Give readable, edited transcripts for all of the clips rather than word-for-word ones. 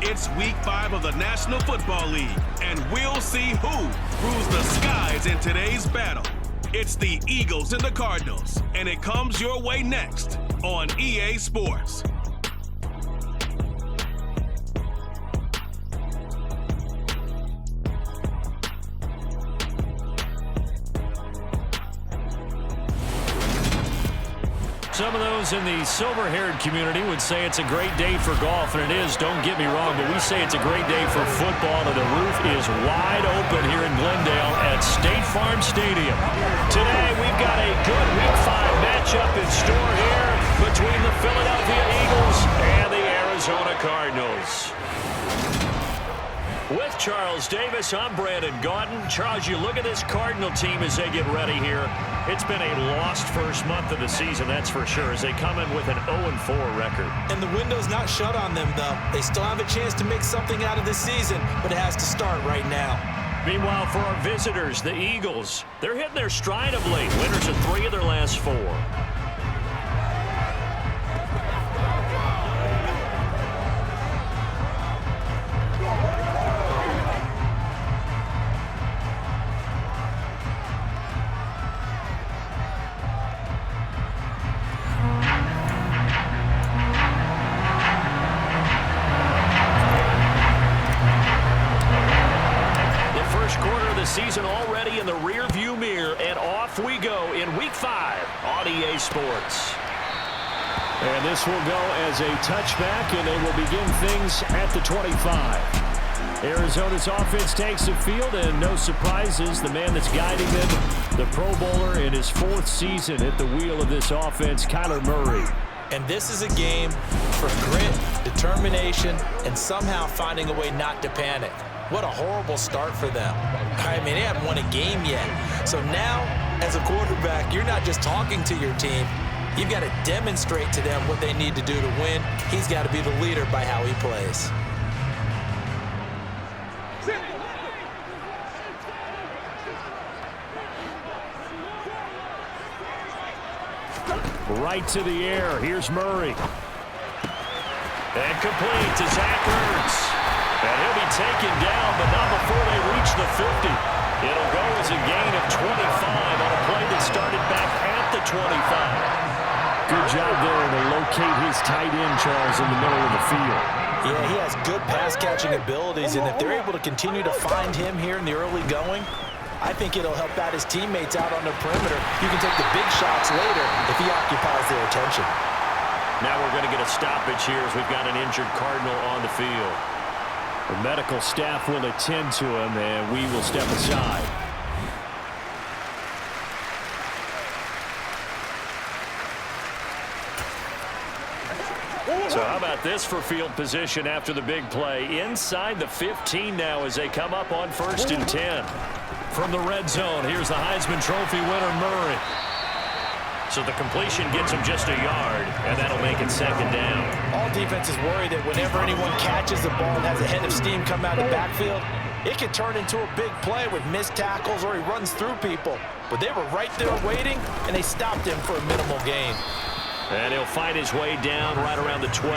It's week 5 of the National Football League, and we'll see who rules the skies in today's battle. It's the Eagles and the Cardinals, and it comes your way next on EA Sports. Some of those in the silver-haired community would say it's a great day for golf, and it is, don't get me wrong, but we say it's a great day for football, and the roof is wide open here in Glendale at State Farm Stadium. Today, we've got a good Week 5 matchup in store here between the Philadelphia Eagles and the Arizona Cardinals. With Charles Davis, I'm Brandon Gaudin. Charles, you look at this Cardinal team as they get ready here. It's been a lost first month of the season, that's for sure, as they come in with an 0-4 record. And the window's not shut on them, though. They still have a chance to make something out of this season, but it has to start right now. Meanwhile, for our visitors, the Eagles, they're hitting their stride of late. Winners of 3 of their last 4. Season already in the rear-view mirror, and off we go in Week 5 on EA Sports. And this will go as a touchback, and they will begin things at the 25. Arizona's offense takes the field, and no surprises, the man that's guiding them, the Pro Bowler in his 4th season at the wheel of this offense, Kyler Murray. And this is a game for grit, determination, and somehow finding a way not to panic. What a horrible start for them. I mean, they haven't won a game yet. So now, as a quarterback, you're not just talking to your team. You've got to demonstrate to them what they need to do to win. He's got to be the leader by how he plays. Right to the air. Here's Murray. And complete to Zach Ertz. And he'll be taken down, but not before they reach the 50. It'll go as a gain of 25 on a play that started back at the 25. Good job there to locate his tight end, Charles, in the middle of the field. Yeah, he has good pass-catching abilities, and if they're able to continue to find him here in the early going, I think it'll help out his teammates out on the perimeter. You can take the big shots later if he occupies their attention. Now we're going to get a stoppage here as we've got an injured Cardinal on the field. The medical staff will attend to him, and we will step aside. So how about this for field position after the big play? Inside the 15 now as they come up on 1st and 10. From the red zone, here's the Heisman Trophy winner, Murray. So the completion gets him just a yard, and that'll make it 2nd down. All defenses worry that whenever anyone catches the ball and has a head of steam come out of the backfield, it could turn into a big play with missed tackles or he runs through people. But they were right there waiting, and they stopped him for a minimal gain. And he'll fight his way down right around the 12.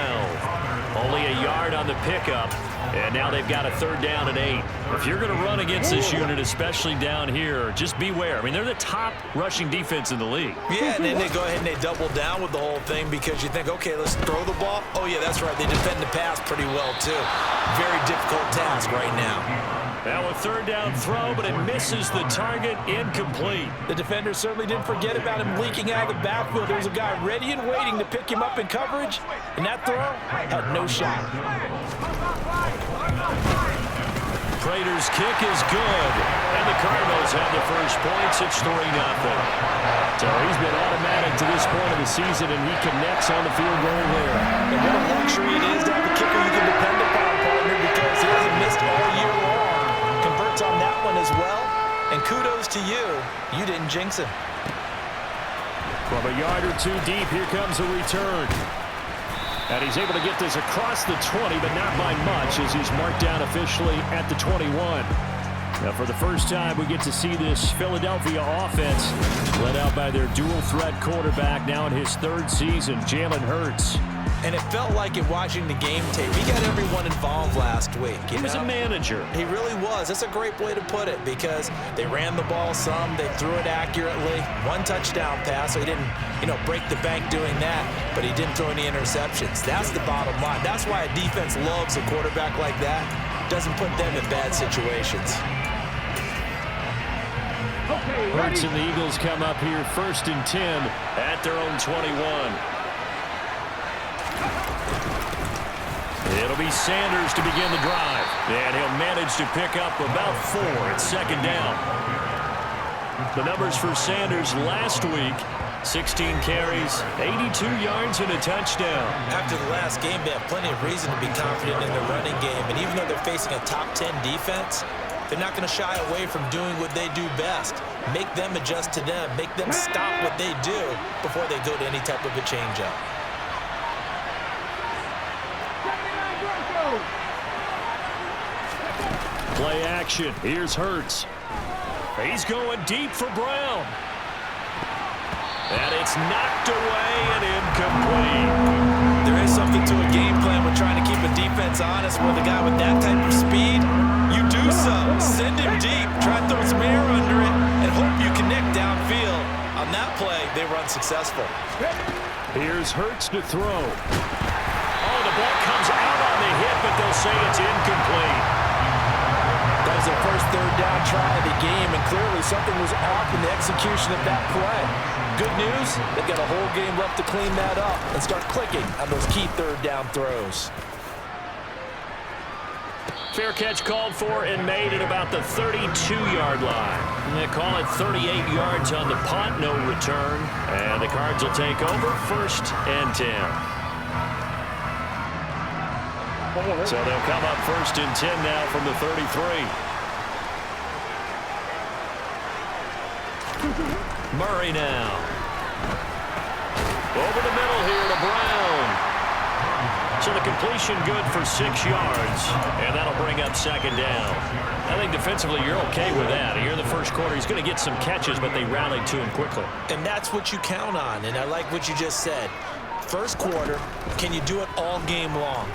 Only a yard on the pickup. And now they've got a 3rd down and 8. If you're going to run against this unit, especially down here, just beware. I mean, they're the top rushing defense in the league. Yeah, and then they go ahead and they double down with the whole thing because you think, okay, let's throw the ball. Oh, yeah, that's right. They defend the pass pretty well, too. Very difficult task right now. Now a 3rd down throw, but it misses the target, incomplete. The defender certainly didn't forget about him leaking out of the backfield. There was a guy ready and waiting to pick him up in coverage, and that throw had no shot. Prater's kick is good, and the Cardinals have the first points. It's 3-0. So he's been automatic to this point of the season, and he connects on the field goal there. And what a luxury it is to have a kicker you can depend upon, partner, because he hasn't missed all year long. Converts on that one as well, and kudos to you. You didn't jinx him. From a yard or 2 deep, here comes a return. And he's able to get this across the 20, but not by much as he's marked down officially at the 21. Now, for the first time, we get to see this Philadelphia offense led out by their dual-threat quarterback now in his third season, Jalen Hurts. And it felt like it watching the game tape. He got everyone involved last week. He was a manager. He really was. That's a great way to put it because they ran the ball some. They threw it accurately. One touchdown pass, so he didn't, break the bank doing that, but he didn't throw any interceptions. That's the bottom line. That's why a defense loves a quarterback like that. Doesn't put them in bad situations. Hurts and the Eagles come up here 1st and 10 at their own 21. It'll be Sanders to begin the drive. And he'll manage to pick up about 4 at 2nd down. The numbers for Sanders last week, 16 carries, 82 yards, and a touchdown. After the last game, they have plenty of reason to be confident in their running game. And even though they're facing a top 10 defense, they're not going to shy away from doing what they do best. Make them adjust to them. Make them stop what they do before they go to any type of a changeup. Play action. Here's Hurts. He's going deep for Brown. And it's knocked away and incomplete. There is something to a game plan with trying to keep a defense honest with a guy with that type of speed. You do some. Send him deep. Try to throw some air under it and hope you connect downfield. On that play, they were unsuccessful. Here's Hurts to throw. Oh, the ball comes out on the hit, but they'll say it's incomplete. That was their first 3rd down try of the game, and clearly something was off in the execution of that play. Good news, they've got a whole game left to clean that up and start clicking on those key 3rd down throws. Fair catch called for and made at about the 32-yard line. And they call it 38 yards on the punt, no return. And the Cards will take over 1st and 10. So they'll come up 1st and 10 now from the 33. Murray now. Over the middle here to Brown. So the completion good for 6 yards, and that'll bring up 2nd down. I think defensively you're okay with that. Here in the first quarter, he's going to get some catches, but they rallied to him quickly. And that's what you count on, and I like what you just said. First quarter, can you do it all game long?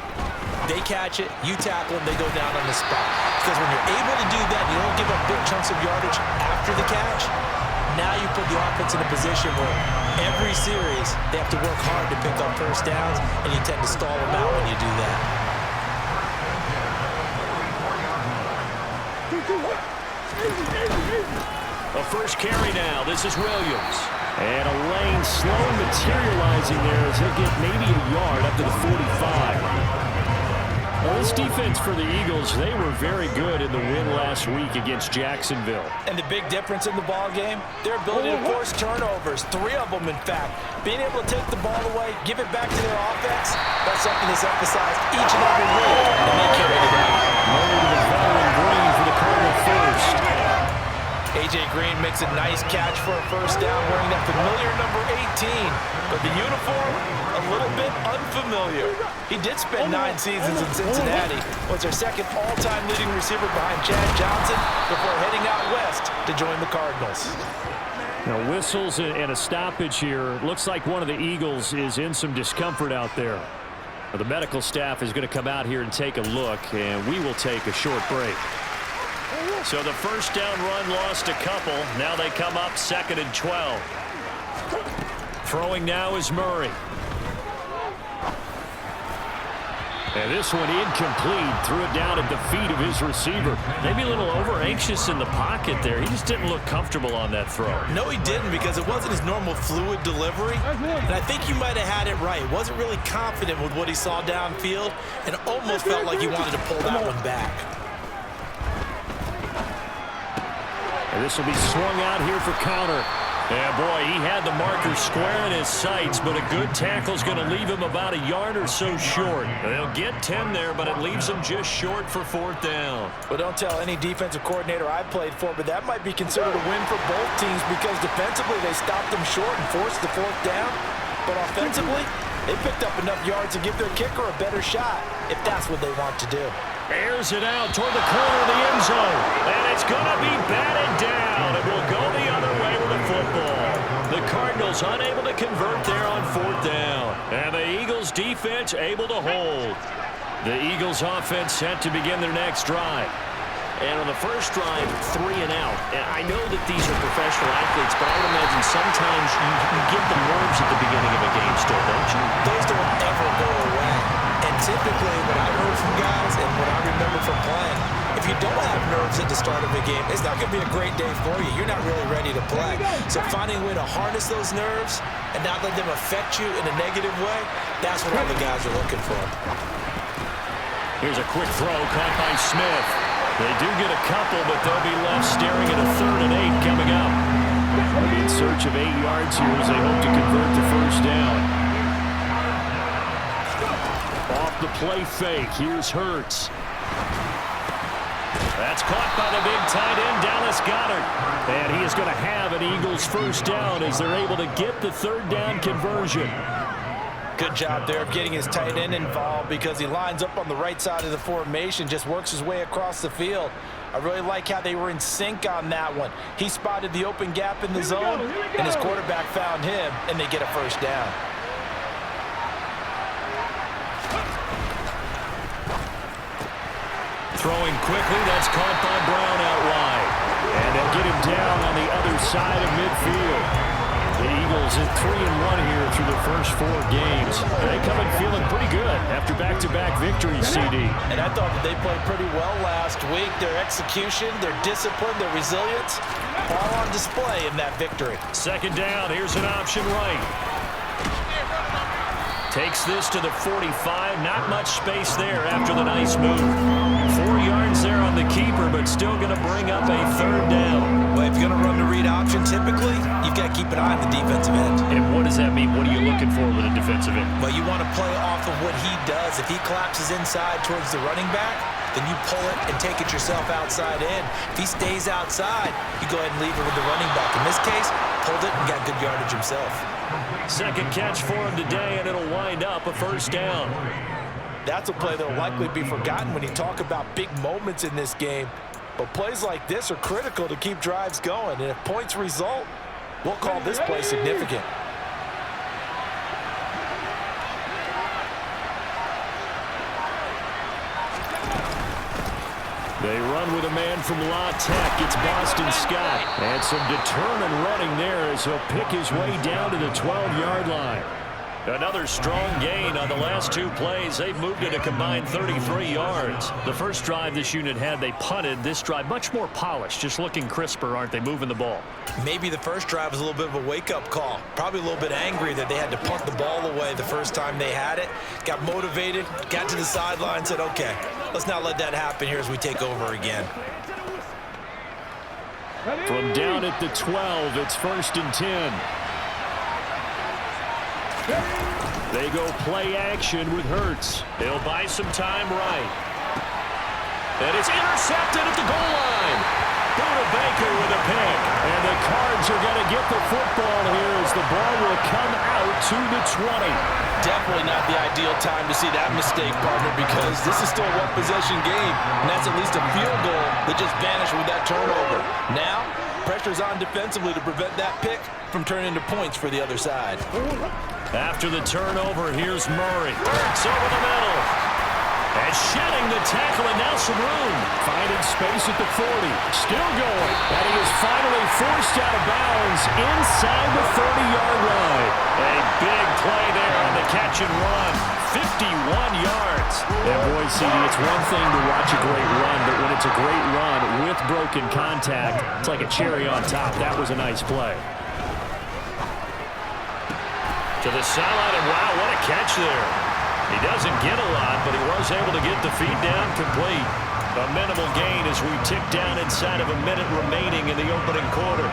They catch it, you tackle them, they go down on the spot. Because when you're able to do that, you don't give up big chunks of yardage after the catch, now you put the offense in a position where every series they have to work hard to pick up first downs, and you tend to stall them out when you do that. A first carry now. This is Williams. And a lane slow materializing there as he'll get maybe a yard up to the 45. Well, this defense for the Eagles, they were very good in the win last week against Jacksonville. And the big difference in the ball game, their ability to force turnovers, 3 of them in fact. Being able to take the ball away, give it back to their offense, that's something that's emphasized each and every week, and they carried it out. Murray to the following Green for the Cardinal first. A.J. Green makes a nice catch for a first down, wearing that familiar number 18. But the uniform, a little bit unfamiliar. He did spend 9 seasons in Cincinnati. Was their 2nd all-time leading receiver behind Chad Johnson before heading out west to join the Cardinals. Now whistles and a stoppage here. Looks like one of the Eagles is in some discomfort out there. Now, the medical staff is going to come out here and take a look, and we will take a short break. So the first down run lost a couple. Now they come up 2nd and 12. Throwing now is Murray. And this one incomplete. Threw it down at the feet of his receiver. Maybe a little over-anxious in the pocket there. He just didn't look comfortable on that throw. No, he didn't, because it wasn't his normal fluid delivery. And I think he might have had it right. Wasn't really confident with what he saw downfield and almost felt like he wanted to pull that one back. And this will be swung out here for counter. Yeah, boy, he had the marker square in his sights, but a good tackle is going to leave him about a yard or so short. They'll get 10 there, but it leaves him just short for 4th down. Well, don't tell any defensive coordinator I've played for, but that might be considered a win for both teams because defensively they stopped them short and forced the 4th down. But offensively, they picked up enough yards to give their kicker a better shot if that's what they want to do. Airs it out toward the corner of the end zone. And it's going to be batted down. It will go the other way with the football. The Cardinals unable to convert there on 4th down. And the Eagles defense able to hold. The Eagles offense set to begin their next drive. And on the first drive, 3 and out. And I know that these are professional athletes, but I would imagine sometimes you get the nerves at the beginning of a game still, don't you? Those don't ever go away. And typically, what I've heard from guys and what I remember from playing, if you don't have nerves at the start of a game, it's not going to be a great day for you. You're not really ready to play. So finding a way to harness those nerves and not let them affect you in a negative way, that's what all the guys are looking for. Here's a quick throw caught by Smith. They do get a couple, but they'll be left staring at a 3rd and 8 coming up. In search of 8 yards here as they hope to convert the first down. Off the play fake, here's Hurts. That's caught by the big tight end, Dallas Goedert. And he is going to have an Eagles first down as they're able to get the 3rd down conversion. Good job there of getting his tight end involved because he lines up on the right side of the formation, just works his way across the field. I really like how they were in sync on that one. He spotted the open gap in the zone, and his quarterback found him, and they get a first down. Throwing quickly, that's caught by Brown out wide. And they'll get him down on the other side of midfield. The Eagles at 3-1 here through the first 4 games. They come in feeling pretty good after back-to-back victories, CD. And I thought that they played pretty well last week. Their execution, their discipline, their resilience, all on display in that victory. 2nd down, here's an option right. Takes this to the 45. Not much space there after the nice move. 4 yards there on the keeper, but still going to bring up a 3rd down. But if you're going to run the read option, typically, you've got to keep an eye on the defensive end. And what does that mean? What are you looking for with a defensive end? Well, you want to play off of what he does. If he collapses inside towards the running back, then you pull it and take it yourself outside in. If he stays outside, you go ahead and leave it with the running back. In this case, pulled it and got good yardage himself. 2nd catch for him today, and it'll wind up a first down. That's a play that will likely be forgotten when you talk about big moments in this game. But plays like this are critical to keep drives going. And if points result, we'll call this play significant. They run with a man from La Tech. It's Boston Scott. And some determined running there as he'll pick his way down to the 12-yard line. Another strong gain on the last 2 plays. They've moved it a combined 33 yards. The first drive this unit had, they punted. This drive, much more polished, just looking crisper, aren't they, moving the ball? Maybe the first drive was a little bit of a wake-up call. Probably a little bit angry that they had to punt the ball away the first time they had it. Got motivated, got to the sideline, said, okay, let's not let that happen here as we take over again. From down at the 12, it's 1st and 10. They go play action with Hurts. They'll buy some time right. And it's intercepted at the goal line. Buda Baker with a pick. And the Cards are going to get the football here as the ball will come out to the 20. Definitely not the ideal time to see that mistake, partner, because this is still a one-possession game, and that's at least a field goal that just vanished with that turnover. Now, pressure's on defensively to prevent that pick from turning into points for the other side. After the turnover, here's Murray. Hurts over the middle. And shedding the tackle, and now some room. Finding space at the 40. Still going. And he is finally forced out of bounds inside the 30-yard line. A big play there on the catch and run. 51 yards. And boy, CD, it's one thing to watch a great run, but when it's a great run with broken contact, it's like a cherry on top. That was a nice play. To the sideline, and wow, what a catch there. He doesn't get a lot, but he was able to get the feed down complete. A minimal gain as we tick down inside of a minute remaining in the opening quarter.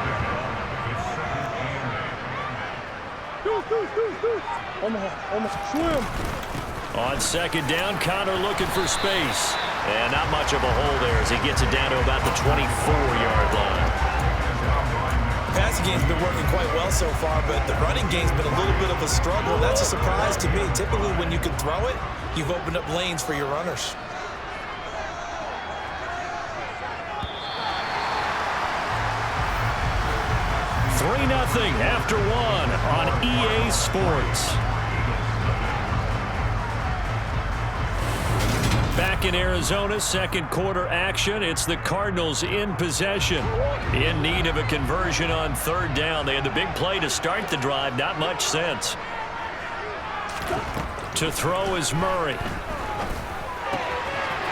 On 2nd down, Connor looking for space. And not much of a hole there as he gets it down to about the 24-yard line. Passing game's been working quite well so far, but the running game's been a little bit of a struggle. That's a surprise to me. Typically, when you can throw it, you've opened up lanes for your runners. 3-0 after one on EA Sports. Back in Arizona, second quarter action. It's the Cardinals in possession. In need of a conversion on third down. They had the big play to start the drive. Not much sense. To throw is Murray.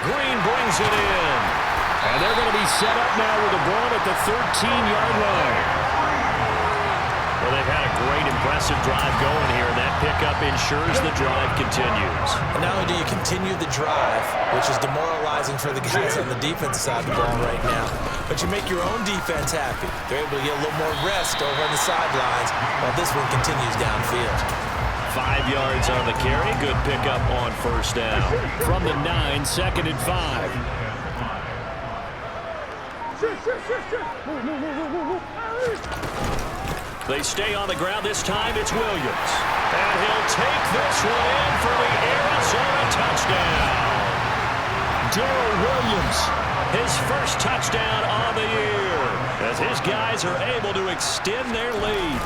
Green brings it in. And they're going to be set up now with the ball at the 13-yard line. Well, they've had a great, impressive drive going here, and that pickup ensures the drive continues. And not only do you continue the drive, which is demoralizing for the guys on the defense side of the ball right now, but you make your own defense happy. They're able to get a little more rest over on the sidelines while this one continues downfield. 5 yards on the carry. Good pickup on first down. From the 9, 2nd and 5. They stay on the ground. This time it's Williams. And he'll take this one in for the Arizona touchdown. Darrell Williams. His first touchdown on the year as his guys are able to extend their lead.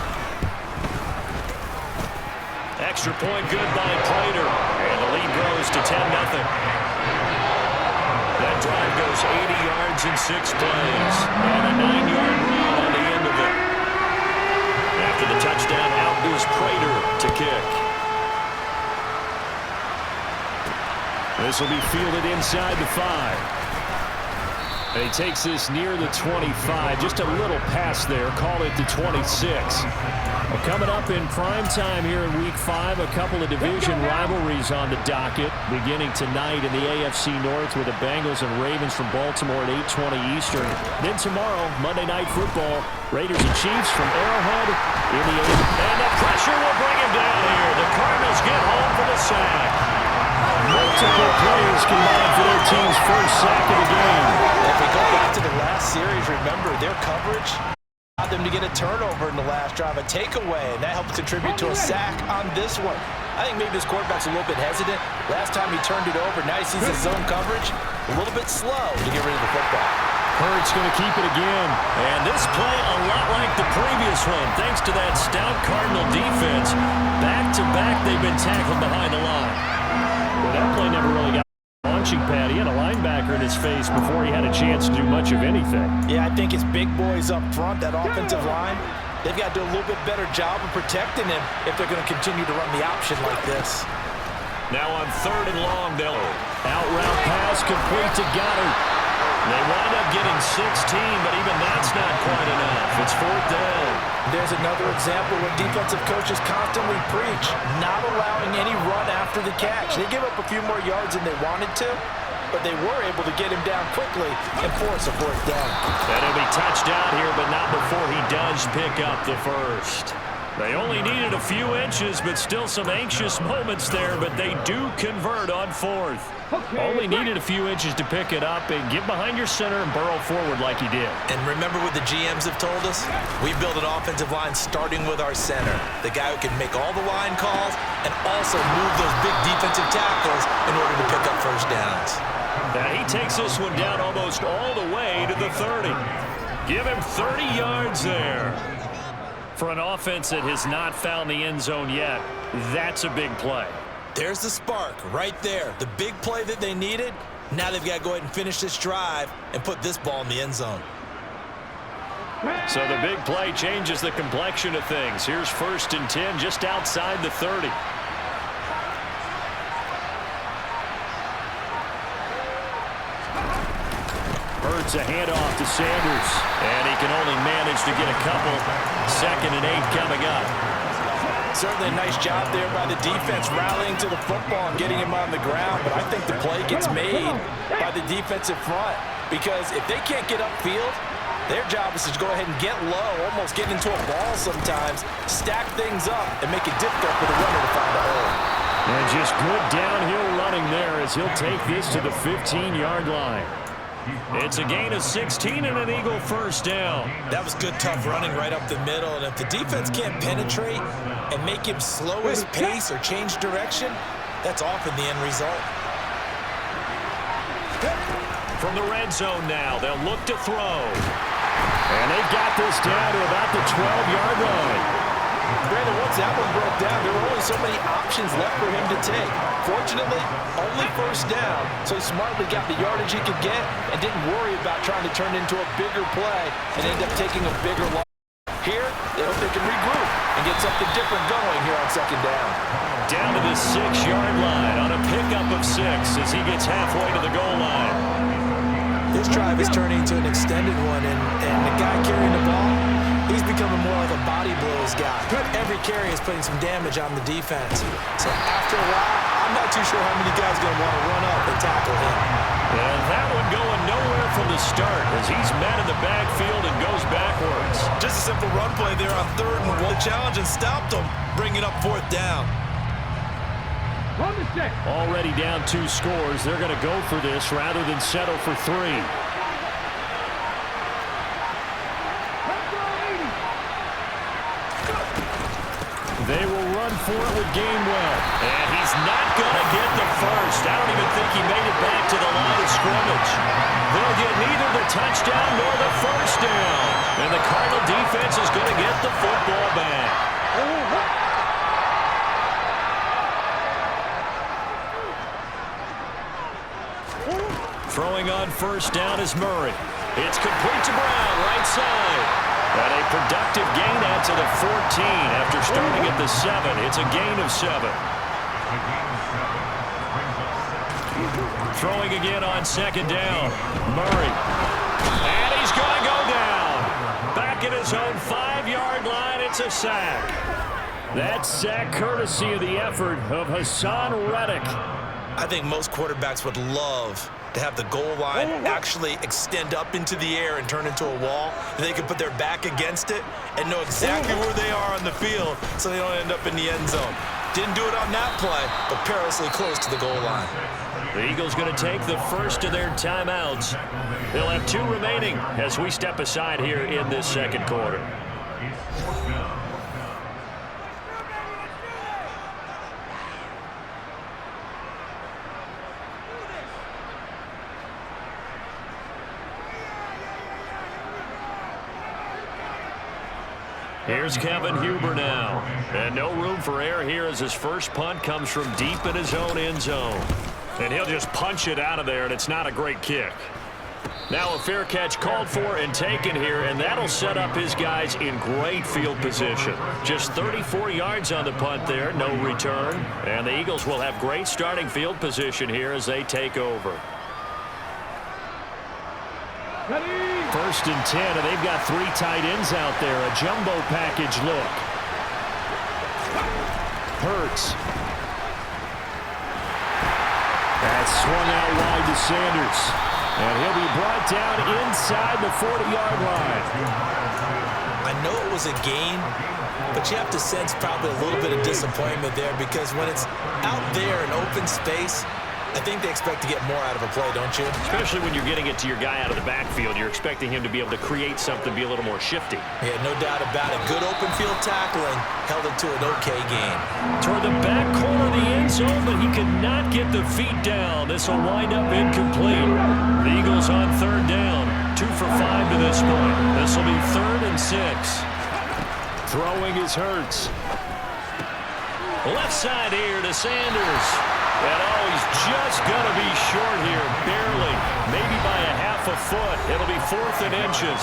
Extra point good by Prater. And the lead grows to 10-0. That drive goes 80 yards in 6 plays. And a 9-yard run on the end of it. After the touchdown, out is Prater to kick. This will be fielded inside the 5. And he takes this near the 25. Just a little pass there. Call it the 26. Well, coming up in prime time here in Week 5, a couple of division rivalries on the docket. Beginning tonight in the AFC North with the Bengals and Ravens from Baltimore at 8:20 Eastern. Then tomorrow, Monday Night Football, Raiders and Chiefs from Arrowhead in the 8th. And the pressure will bring him down here. The Cardinals get home for the sack. Multiple players combined for their team's first sack of the game. If we go back to the last series, remember their coverage allowed them to get a turnover in the last drive, a takeaway, and that helped contribute to a sack on this one. I think maybe this quarterback's a little bit hesitant. Last time he turned it over, now he sees his zone coverage a little bit slow to get rid of the football. Hurts going to keep it again. And this play a lot like the previous one, thanks to that stout Cardinal defense. Back-to-back, they've been tackled behind the line. Well, that play never really got a launching pad. He had a linebacker in his face before he had a chance to do much of anything. Yeah, I think his big boys up front, that offensive line, they've got to do a little bit better job of protecting him if they're going to continue to run the option like this. Now on 3rd and long, they'll out route pass complete to Goddard. They wind up getting 16, but even that's not quite enough. It's 4th down. There's another example where defensive coaches constantly preach, not allowing any run after the catch. They give up a few more yards than they wanted to, but they were able to get him down quickly and force a 4th down. And he'll be touched out here, but not before he does pick up the first. They only needed a few inches, but still some anxious moments there, but they do convert on 4th. Only needed a few inches to pick it up and get behind your center and burrow forward like he did. And remember what the GMs have told us? We build an offensive line starting with our center, the guy who can make all the line calls and also move those big defensive tackles in order to pick up first downs. Now he takes this one down almost all the way to the 30. Give him 30 yards there. For an offense that has not found the end zone yet, that's a big play. There's the spark right there. The big play that they needed. Now they've got to go ahead and finish this drive and put this ball in the end zone. So the big play changes the complexion of things. Here's 1st and 10 just outside the 30. Hurts a handoff to Sanders. And he can only manage to get a couple. 2nd and 8 coming up. Certainly a nice job there by the defense rallying to the football and getting him on the ground, but I think the play gets made by the defensive front because if they can't get upfield, their job is to go ahead and get low, almost get into a ball sometimes, stack things up, and make it difficult for the runner to find a hole. And just good downhill running there as he'll take this to the 15-yard line. It's a gain of 16 and an Eagle first down. That was good, tough running right up the middle. And if the defense can't penetrate and make him slow his pace or change direction, that's often the end result. From the red zone now, they'll look to throw. And they've got this down to about the 12-yard line. Brandon, once that one broke down, there were only so many options left for him to take. Fortunately, only first down, so he smartly got the yardage he could get and didn't worry about trying to turn it into a bigger play and end up taking a bigger loss. Here, they hope they can regroup and get something different going here on second down. Down to the 6-yard line on a pickup of 6 as he gets halfway to the goal line. This drive is turning into an extended one, and the guy carrying the ball, he's becoming more like a body blows guy. Every carry is putting some damage on the defense. So after a while, I'm not too sure how many guys are going to want to run up and tackle him. And that one going nowhere from the start as he's met in the backfield and goes backwards. Just a simple run play there on 3rd and 1. The challenge and stopped him, bringing up 4th down. Already down 2 scores. They're going to go for this rather than settle for 3. They will run for it with Gainwell. And he's not going to get the first. I don't even think he made it back to the line of scrimmage. They'll get neither the touchdown nor the first down. And the Cardinal defense is going to get the football back. Throwing on first down is Murray. It's complete to Brown, right side. And a productive gain out to the 14 after starting at the 7. It's a gain of 7. Throwing again on second down. Murray. And he's going to go down. Back at his own 5-yard line. It's a sack. That sack courtesy of the effort of Hassan Reddick. I think most quarterbacks would love to have the goal line actually extend up into the air and turn into a wall, and they can put their back against it and know exactly where they are on the field so they don't end up in the end zone. Didn't do it on that play, but perilously close to the goal line. The Eagles going to take the first of their timeouts. They'll have 2 remaining as we step aside here in this second quarter. Here's Kevin Huber now. And no room for error here as his first punt comes from deep in his own end zone. And he'll just punch it out of there, and it's not a great kick. Now a fair catch called for and taken here, and that'll set up his guys in great field position. Just 34 yards on the punt there, no return. And the Eagles will have great starting field position here as they take over. First and 10, and they've got 3 tight ends out there. A jumbo package look. Hurts. That's swung out wide to Sanders. And he'll be brought down inside the 40-yard line. I know it was a gain, but you have to sense probably a little bit of disappointment there because when it's out there in open space, I think they expect to get more out of a play, don't you? Especially when you're getting it to your guy out of the backfield. You're expecting him to be able to create something, be a little more shifty. Yeah, no doubt about it. Good open field tackling held it to an okay game. Toward the back corner of the end zone, but he could not get the feet down. This will wind up incomplete. The Eagles on 3rd down. 2 for 5 to this point. This will be 3rd and 6. Throwing is Hurts. Left side here to Sanders. And he's just going to be short here, barely, maybe by a half a foot. It'll be 4th and inches.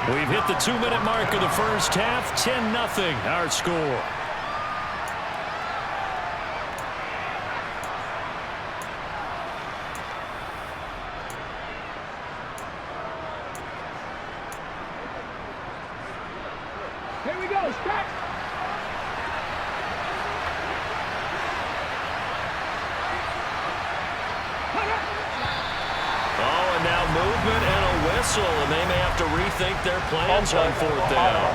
We've hit the 2-minute mark of the first half, 10-0 our score. Here we go, stretch. Movement and a whistle, and they may have to rethink their plans on 4th down.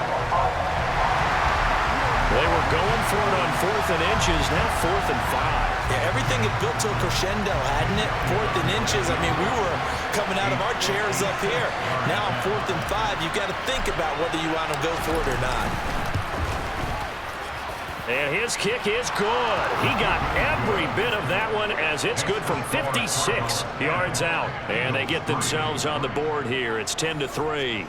They were going for it on 4th and inches, now 4th and 5. Yeah, everything had built to a crescendo, hadn't it? 4th and inches. I mean, we were coming out of our chairs up here. Now on 4th and 5, you've got to think about whether you want to go for it or not. And his kick is good. He got every bit of that one as it's good from 56 yards out. And they get themselves on the board here. It's 10-3.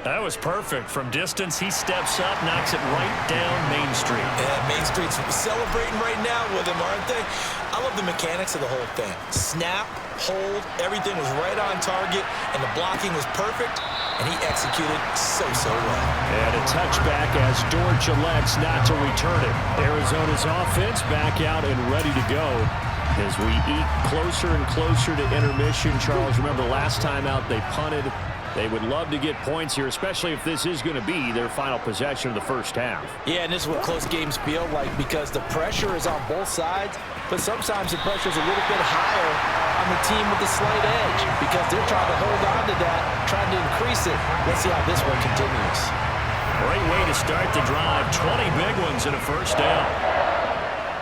That was perfect. From distance, he steps up, knocks it right down Main Street. Yeah, Main Street's celebrating right now with him, aren't they? I love the mechanics of the whole thing. Snap, hold, everything was right on target, and the blocking was perfect, and he executed so well. And a touchback as Dortch elects not to return it. Arizona's offense back out and ready to go. As we eke closer and closer to intermission, Charles, remember last time out they punted. They would love to get points here, especially if this is going to be their final possession of the first half. Yeah, and this is what close games feel like because the pressure is on both sides, but sometimes the pressure is a little bit higher on the team with the slight edge because they're trying to hold on to that, trying to increase it. Let's see how this one continues. Great way to start the drive. 20 big ones in a first down.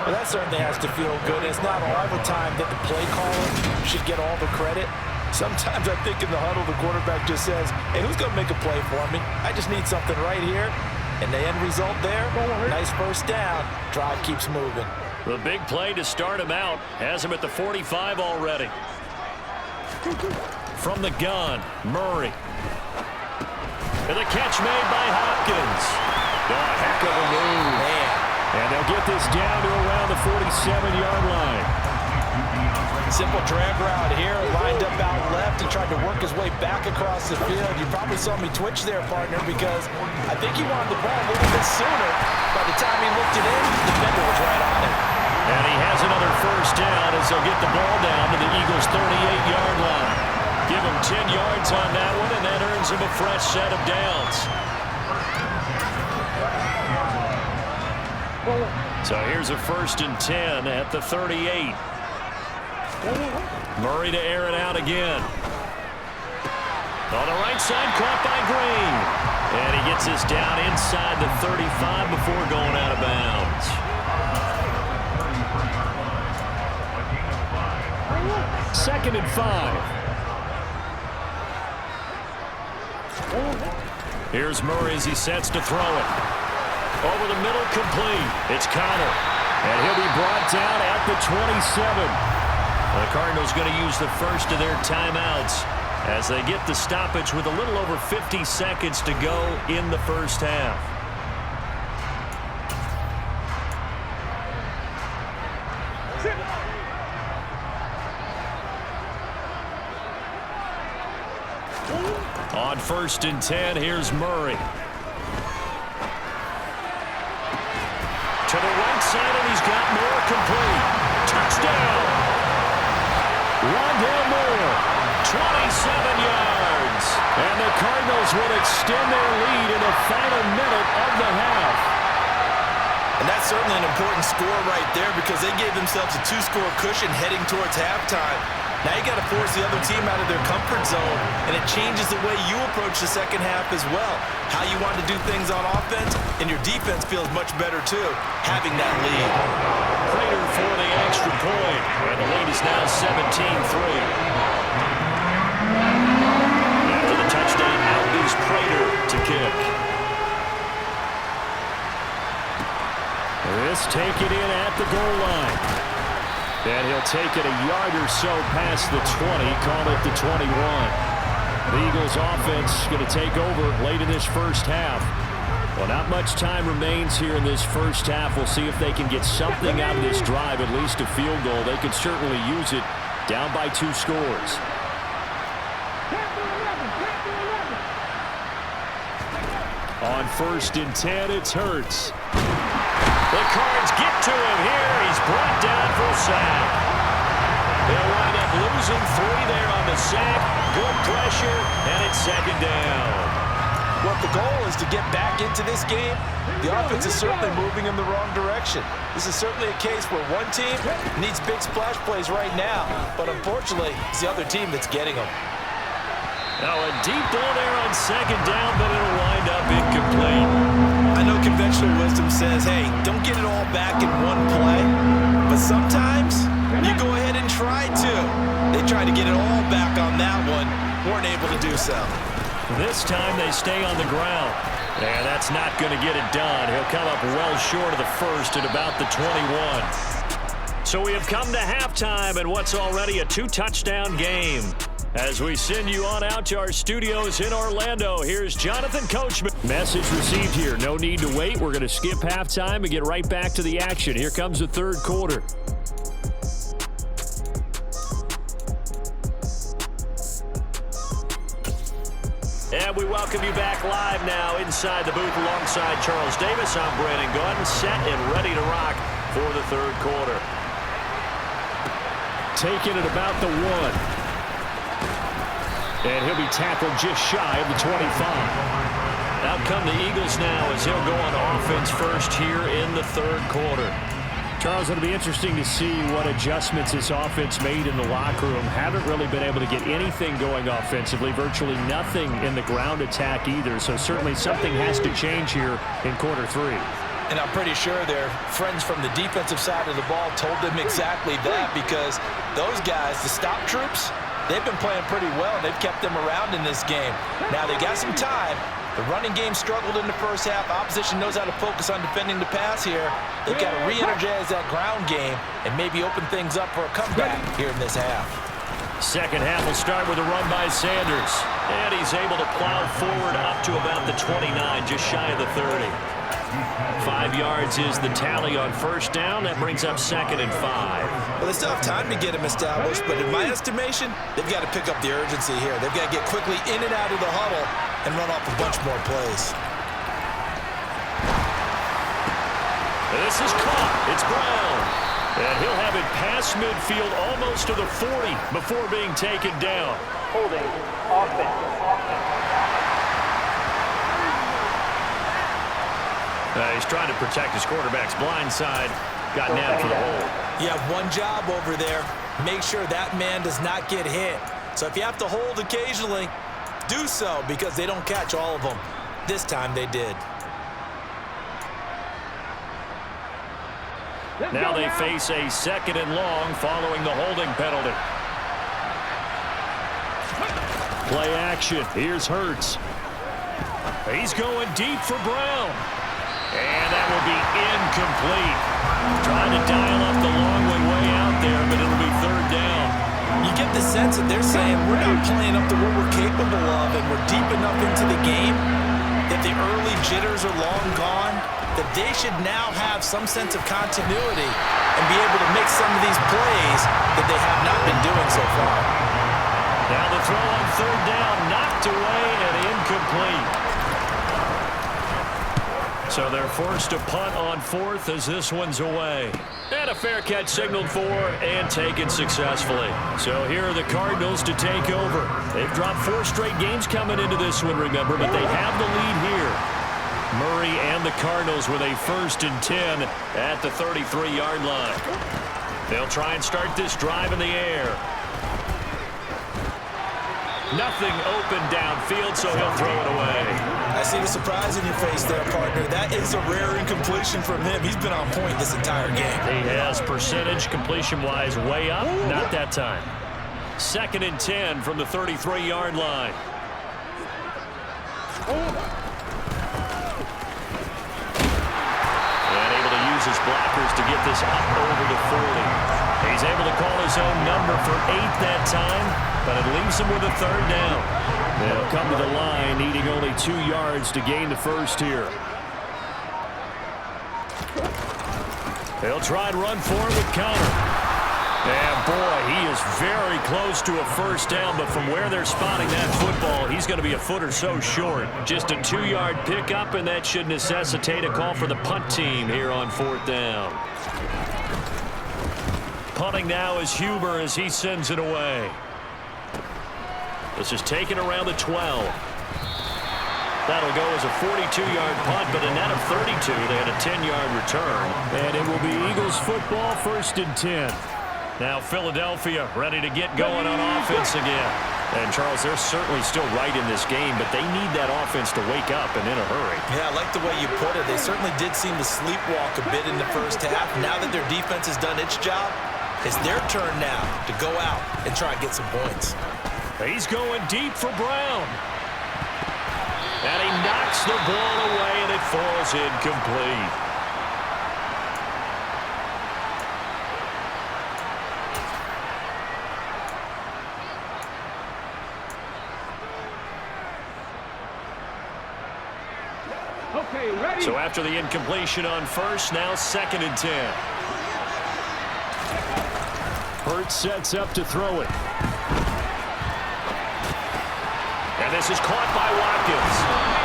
Well, that certainly has to feel good. It's not all the time that the play caller should get all the credit. Sometimes I think in the huddle, the quarterback just says, hey, who's going to make a play for me? I just need something right here. And the end result there, nice first down. Drive keeps moving. The big play to start him out has him at the 45 already. From the gun, Murray. And the catch made by Hopkins. Oh, a heck of a move. Man. And they'll get this down to around the 47-yard line. Simple drag route here, lined up out left and tried to work his way back across the field. You probably saw me twitch there, partner, because I think he wanted the ball a little bit sooner. By the time he looked it in, the defender was right on it. And he has another first down as they'll get the ball down to the Eagles' 38-yard line. Give him 10 yards on that one, and that earns him a fresh set of downs. So here's a 1st and 10 at the 38. Murray to air it out again. On the right side, caught by Green. And he gets this down inside the 35 before going out of bounds. Second and 5. Here's Murray as he sets to throw it. Over the middle, complete. It's Connor. And he'll be brought down at the 27. The Cardinals going to use the first of their timeouts as they get the stoppage with a little over 50 seconds to go in the first half. On 1st and 10, here's Murray. To the right side, and he's got more complete. Touchdown! Rondale Moore, 27 yards. and the Cardinals will extend their lead in the final minute of the half. And that's certainly an important score right there because they gave themselves a 2-score cushion heading towards halftime. Now you got to force the other team out of their comfort zone, and it changes the way you approach the second half as well. How you want to do things on offense, and your defense feels much better too, having that lead. Prater for the extra point, and the lead is now 17-3. After the touchdown, out is Prater to kick. This take it in at the goal line. And he'll take it a yard or so past the 20, call it the 21. The Eagles offense going to take over late in this first half. Well, not much time remains here in this first half. We'll see if they can get something out of this drive, at least a field goal. They could certainly use it down by 2 scores. On 1st and 10, it's Hurts. The Cards get to him here. He's brought down for a sack. They'll wind up losing 3 there on the sack. Good pressure, and it's 2nd down. Well, the goal is to get back into this game. The offense is certainly moving in the wrong direction. This is certainly a case where one team needs big splash plays right now, but unfortunately, it's the other team that's getting them. Now a deep ball there on 2nd down, but it'll wind up incomplete. I know conventional wisdom says, hey, don't get it all back in one play, but sometimes you go ahead and try to. They tried to get it all back on that one, weren't able to do so. This time they stay on the ground. And that's not going to get it done. He'll come up well short of the first at about the 21. So we have come to halftime in what's already a 2-touchdown game. As we send you on out to our studios in Orlando, here's Jonathan Coachman. Message received here. No need to wait. We're going to skip halftime and get right back to the action. Here comes the third quarter. And we welcome you back live now inside the booth alongside Charles Davis. I'm Brandon Gordon, set and ready to rock for the third quarter. Taking it about the 1. And he'll be tackled just shy of the 25. Out come the Eagles now as he'll go on offense first here in the third quarter. Charles, it'll be interesting to see what adjustments this offense made in the locker room. Haven't really been able to get anything going offensively, virtually nothing in the ground attack either. So certainly something has to change here in quarter 3. And I'm pretty sure their friends from the defensive side of the ball told them exactly that, because those guys, the stop troops, they've been playing pretty well. They've kept them around in this game. Now they got some time. The running game struggled in the first half. Opposition knows how to focus on defending the pass here. They've got to re-energize that ground game and maybe open things up for a comeback here in this half. Second half will start with a run by Sanders. And he's able to plow forward up to about the 29, just shy of the 30. 5 yards is the tally on first down. That brings up 2nd and 5. Well, they still have time to get him established, but in my estimation, they've got to pick up the urgency here. They've got to get quickly in and out of the huddle and run off a bunch more plays. This is caught. It's Brown. And he'll have it past midfield almost to the 40 before being taken down. Holding. Offense. He's trying to protect his quarterback's blind side. Got nabbed for the hold. You have one job over there. Make sure that man does not get hit. So if you have to hold occasionally, do so, because they don't catch all of them. This time they did. Now they face a 2nd and long following the holding penalty. Play action. Here's Hurts. He's going deep for Brown. And that will be incomplete. Trying to dial up the long one way out there, but it'll be 3rd down. You get the sense that they're saying we're not playing up to what we're capable of, and we're deep enough into the game that the early jitters are long gone, that they should now have some sense of continuity and be able to make some of these plays that they have not been doing so far. Now the throw on 3rd down, knocked away and incomplete. So they're forced to punt on 4th as this one's away. And a fair catch signaled for and taken successfully. So here are the Cardinals to take over. They've dropped 4 straight games coming into this one, remember, but they have the lead here. Murray and the Cardinals with a 1st and 10 at the 33-yard line. They'll try and start this drive in the air. Nothing open downfield, so he'll throw it away. I see the surprise in your face there, partner. That is a rare incompletion from him. He's been on point this entire game. He has percentage completion-wise way up. Not that time. 2nd and 10 from the 33-yard line. And able to use his blockers to get this up over the 40. He's able to call his own number for 8 that time, but it leaves him with a 3rd down. They'll come to the line, needing only 2 yards to gain the first here. They'll try and run for it with Connor. And boy, he is very close to a 1st down, but from where they're spotting that football, he's going to be a foot or so short. Just a 2-yard pickup, and that should necessitate a call for the punt team here on 4th down. Punting now is Huber as he sends it away. This is taken around the 12. That'll go as a 42-yard punt, but a net of 32. They had a 10-yard return. And it will be Eagles football, 1st and 10. Now Philadelphia ready to get going on offense again. And Charles, they're certainly still right in this game, but they need that offense to wake up and in a hurry. Yeah, I like the way you put it. They certainly did seem to sleepwalk a bit in the first half. Now that their defense has done its job, it's their turn now to go out and try and get some points. He's going deep for Brown. And he knocks the ball away, and it falls incomplete. So after the incompletion on first, now 2nd and 10. Hurts sets up to throw it. And this is caught by Watkins.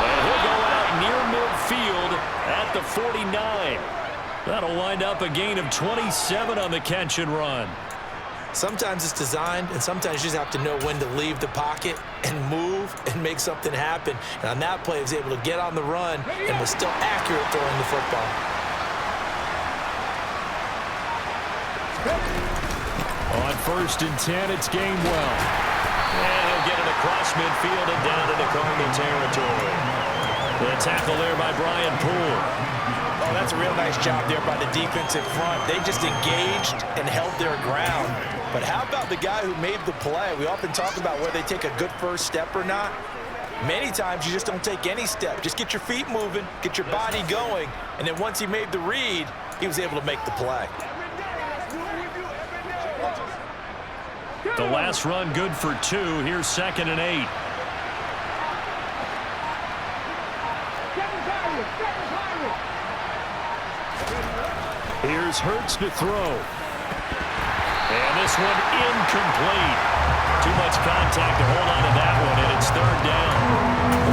And he'll go out near midfield at the 49. That'll wind up a gain of 27 on the catch and run. Sometimes it's designed, and sometimes you just have to know when to leave the pocket and move and make something happen. And on that play, he was able to get on the run and was still accurate throwing the football. On 1st and 10, it's Gainwell. And he'll get it across midfield and down into Cardinal territory. The tackle there by Brian Poole. Oh, that's a real nice job there by the defensive front. They just engaged and held their ground. But how about the guy who made the play? We often talk about whether they take a good first step or not. Many times you just don't take any step. Just get your feet moving, get your body going, and then once he made the read, he was able to make the play. The last run good for 2. Here's 2nd and 8. Here's Hurts to throw. And this one incomplete. Too much contact to hold on to that one, and it's 3rd down.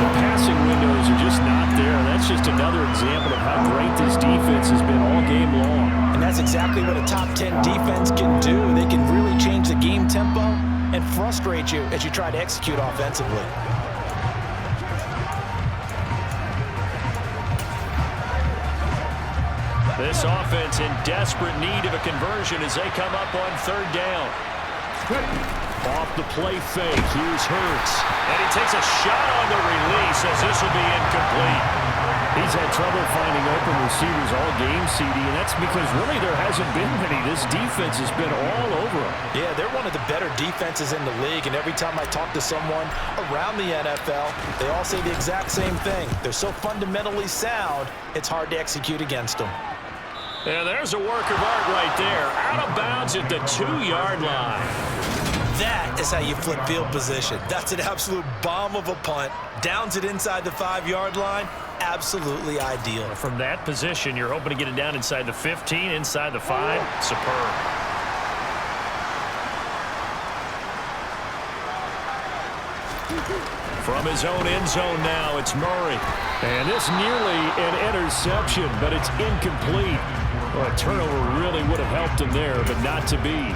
The passing windows are just not there. That's just another example of how great this defense has been all game long. And that's exactly what a top 10 defense can do. They can really change the game tempo and frustrate you as you try to execute offensively. This offense in desperate need of a conversion as they come up on 3rd down. Off the play fake, here's Hurts. And he takes a shot on the release as this will be incomplete. He's had trouble finding open receivers all game, CD, and that's because really there hasn't been many. This defense has been all over them. Yeah, they're one of the better defenses in the league, and every time I talk to someone around the NFL, they all say the exact same thing. They're so fundamentally sound, it's hard to execute against them. And there's a work of art right there. Out of bounds at the 2-yard line. That is how you flip field position. That's an absolute bomb of a punt. Downs it inside the 5-yard line. Absolutely ideal. From that position, you're hoping to get it down inside the 15, inside the 5. Superb. From his own end zone now, it's Murray. And this nearly an interception, but it's incomplete. Well, a turnover really would have helped him there, but not to be.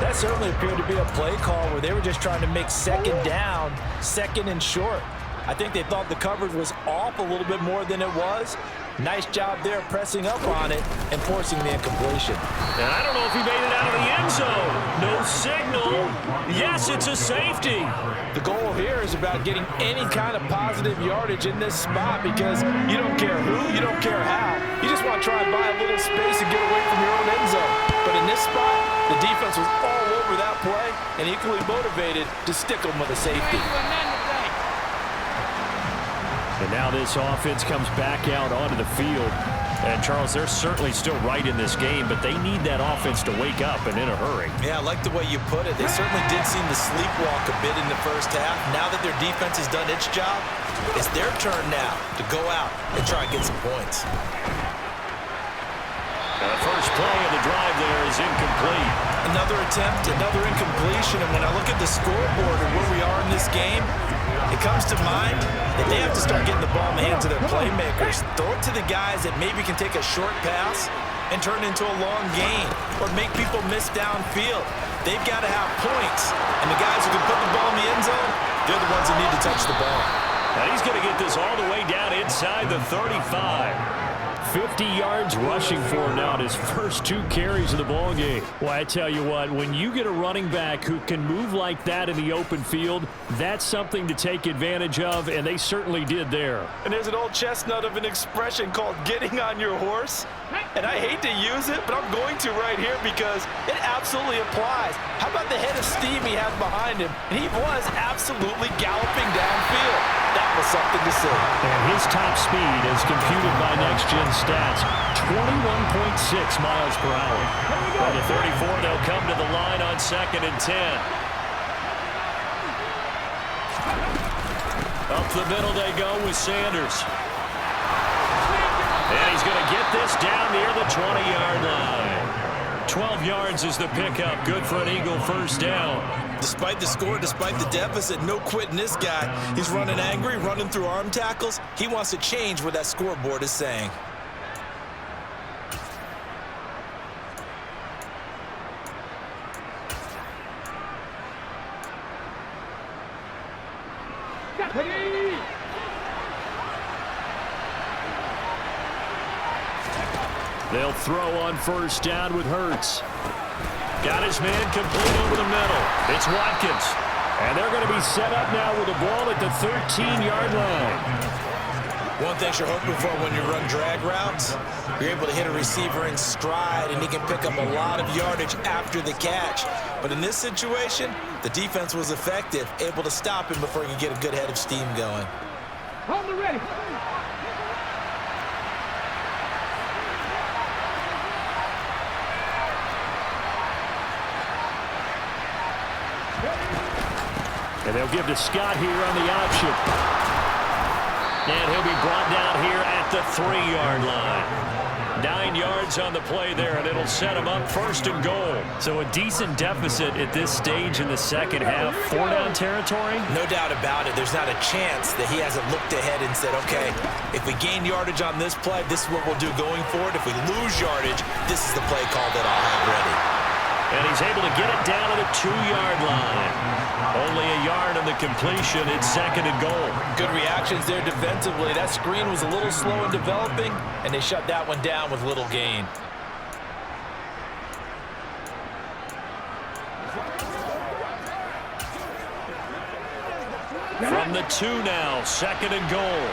That certainly appeared to be a play call where they were just trying to make 2nd down, 2nd and short. I think they thought the coverage was off a little bit more than it was. Nice job there pressing up on it and forcing the incompletion. And I don't know if he made it out of the end zone. No signal. Yes, it's a safety. The goal here is about getting any kind of positive yardage in this spot because you don't care who, you don't care how. You just want to try and buy a little space and get away from your own end zone. But in this spot, the defense was all over that play and equally motivated to stick them with a safety. And now this offense comes back out onto the field. And, Charles, they're certainly still right in this game, but they need that offense to wake up and in a hurry. Yeah, I like the way you put it. They certainly did seem to sleepwalk a bit in the first half. Now that their defense has done its job, it's their turn now to go out and try and get some points. And the first play of the drive there is incomplete. Another attempt, another incompletion, and when I look at the scoreboard and where we are in this game, it comes to mind that they have to start getting the ball in the hands of their playmakers. Throw it to the guys that maybe can take a short pass and turn it into a long gain or make people miss downfield. They've got to have points, and the guys who can put the ball in the end zone, they're the ones that need to touch the ball. And he's going to get this all the way down inside the 35. 50 yards rushing for him now in his first 2 carries of the ball game. Well, I tell you what, when you get a running back who can move like that in the open field, that's something to take advantage of, and they certainly did there. And there's an old chestnut of an expression called getting on your horse. And I hate to use it, but I'm going to right here because it absolutely applies. How about the head of steam he had behind him? And he was absolutely galloping downfield. That was something to see. And his top speed, as computed by Next Gen Stats, 21.6 miles per hour. By the 34, they'll come to the line on 2nd and 10. Up the middle they go with Sanders. And he's going to get this down near the 20-yard line. 12 yards is the pickup. Good for an Eagle first down. Despite the score, despite the deficit, no quitting this guy. He's running angry, running through arm tackles. He wants to change what that scoreboard is saying. They'll throw on first down with Hurts. Got his man complete over the middle. It's Watkins. And they're going to be set up now with the ball at the 13-yard line. One thing you're hoping for when you run drag routes, you're able to hit a receiver in stride, and he can pick up a lot of yardage after the catch. But in this situation, the defense was effective, able to stop him before he could get a good head of steam going. Hold it ready. And they'll give to Scott here on the option. And he'll be brought down here at the 3-yard line. 9 yards on the play there, and it'll set him up first and goal. So a decent deficit at this stage in the second half. 4-down territory? No doubt about it. There's not a chance that he hasn't looked ahead and said, okay, if we gain yardage on this play, this is what we'll do going forward. If we lose yardage, this is the play call that I'll have ready. And he's able to get it down to the 2-yard line. Only a yard on the completion. It's second and goal. Good reactions there defensively. That screen was a little slow in developing, and they shut that one down with little gain. From the 2 now, second and goal.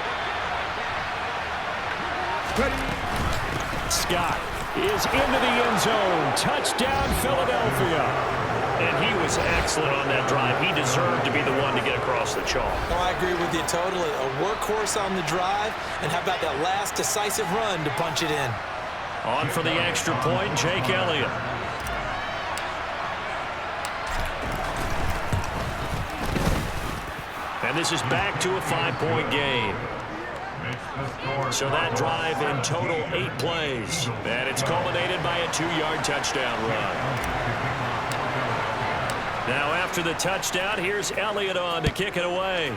Scott is into the end zone. Touchdown, Philadelphia. And he was excellent on that drive. He deserved to be the one to get across the chalk. Oh, I agree with you totally. A workhorse on the drive, and how about that last decisive run to punch it in? On for the extra point, Jake Elliott. And this is back to a 5-point game. So that drive in total 8 plays. And it's culminated by a 2-yard touchdown run. Now after the touchdown, here's Elliott on to kick it away.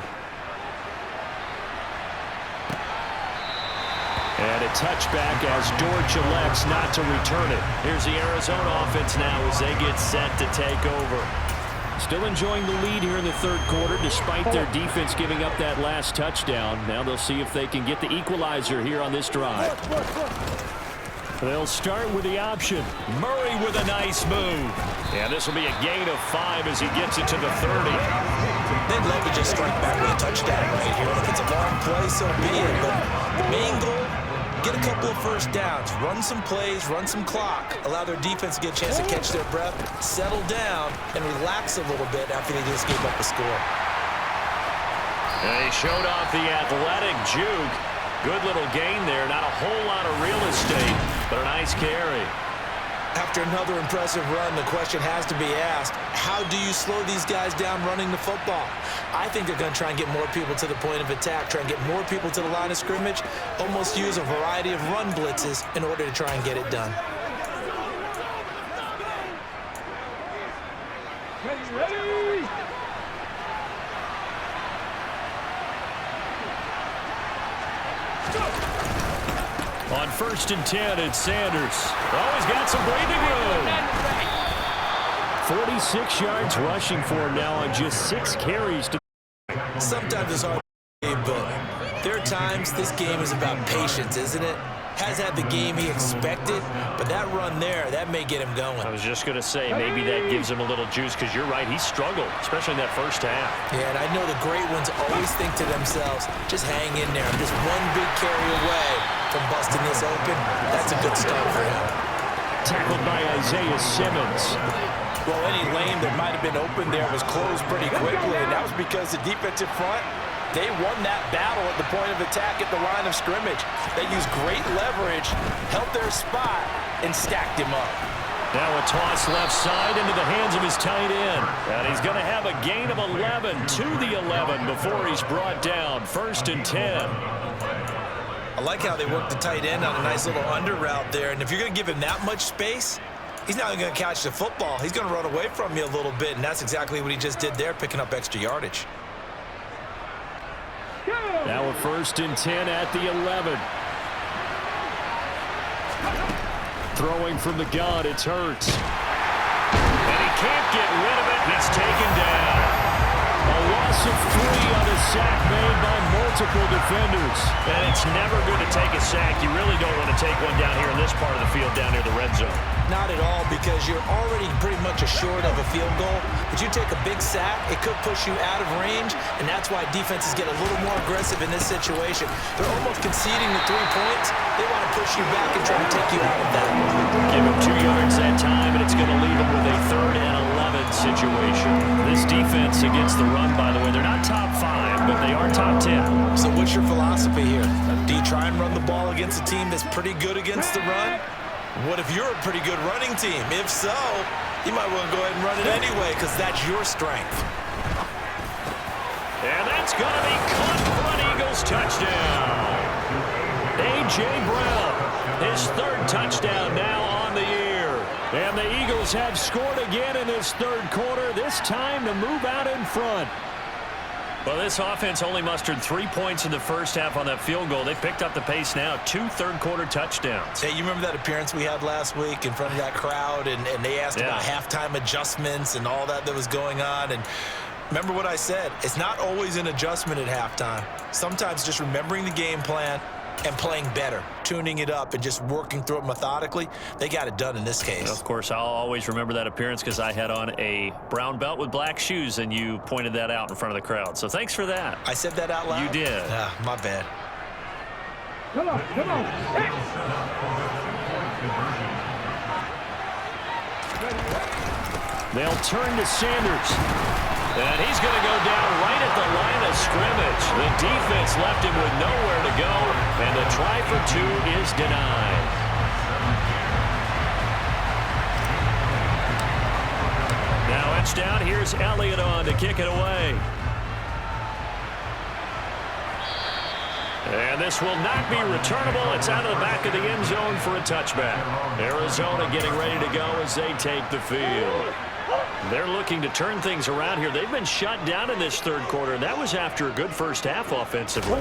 And a touchback as Dortch elects not to return it. Here's the Arizona offense now as they get set to take over. Still enjoying the lead here in the third quarter despite their defense giving up that last touchdown. Now they'll see if they can get the equalizer here on this drive. They'll start with the option. Murray with a nice move. And this will be a gain of 5 as he gets it to the 30. They'd love to just strike back with a touchdown right here. If it's a long play, so be it. But the main goal, get a couple of first downs, run some plays, run some clock, allow their defense to get a chance to catch their breath, settle down, and relax a little bit after they just gave up a score. And he showed off the athletic juke. Good little gain there. Not a whole lot of real estate, but a nice carry. After another impressive run, the question has to be asked, how do you slow these guys down running the football? I think they're going to try and get more people to the point of attack, try and get more people to the line of scrimmage, almost use a variety of run blitzes in order to try and get it done. Ready. On first and 10, it's Sanders. Oh, he's got some breathing room. 46 yards rushing for him now on just 6 carries. Sometimes it's hard to believe, but there are times this game is about patience, isn't it? Has had the game he expected, but that run there, that may get him going. I was just going to say, maybe that gives him a little juice, because you're right, he struggled, especially in that first half. Yeah, and I know the great ones always think to themselves, just hang in there. I'm just one big carry away from busting this open. That's a good start for him. Tackled by Isaiah Simmons. Well, any lane that might have been open there was closed pretty quickly, and that was because the defensive front, they won that battle at the point of attack at the line of scrimmage. They used great leverage, held their spot, and stacked him up. Now a toss left side into the hands of his tight end. And he's going to have a gain of 11 to the 11 before he's brought down. First and 10. A I like how they work the tight end on a nice little under route there. And if you're going to give him that much space, he's not going to catch the football. He's going to run away from you a little bit, and that's exactly what he just did there, picking up extra yardage. Now a 1st and 10 at the 11. Throwing from the gun, it's Hurts. And he can't get rid of it. He's taken down. A loss of 3 on a sack made by multiple defenders. And it's never good to take a sack. You really don't want to take one down here in this part of the field, down near the red zone. Not at all, because you're already pretty much assured of a field goal. But you take a big sack, it could push you out of range, and that's why defenses get a little more aggressive in this situation. They're almost conceding the 3 points. They want to push you back and try to take you out of that. Give him 2 yards that time, and it's going to leave him with a 3rd and 11 situation. This defense against the run, by the way, they're not top 5, but they are top 10. So what's your philosophy here? Do you try and run the ball against a team that's pretty good against the run? What if you're a pretty good running team? If so, you might want to go ahead and run it anyway, because that's your strength. And that's going to be caught for an Eagles touchdown. A.J. Brown, his 3rd touchdown now on the year. And the Eagles have scored again in this 3rd quarter, this time to move out in front. Well, this offense only mustered 3 points in the first half on that field goal. They picked up the pace now, 2 third-quarter touchdowns. Hey, you remember that appearance we had last week in front of that crowd, and they asked about halftime adjustments and all that was going on, and remember what I said, it's not always an adjustment at halftime. Sometimes just remembering the game plan and playing better, tuning it up and just working through it methodically. They got it done in this case. And of course, I'll always remember that appearance because I had on a brown belt with black shoes, and you pointed that out in front of the crowd. So thanks for that. I said that out loud? You did. Ah, my bad. Come on, come on. They'll turn to Sanders. And he's going to go down right at the line of scrimmage. The defense left him with nowhere to go, and the try for 2 is denied. Now it's down. Here's Elliott on to kick it away. And this will not be returnable. It's out of the back of the end zone for a touchback. Arizona getting ready to go as they take the field. They're looking to turn things around here. They've been shut down in this 3rd quarter, and that was after a good first half offensively.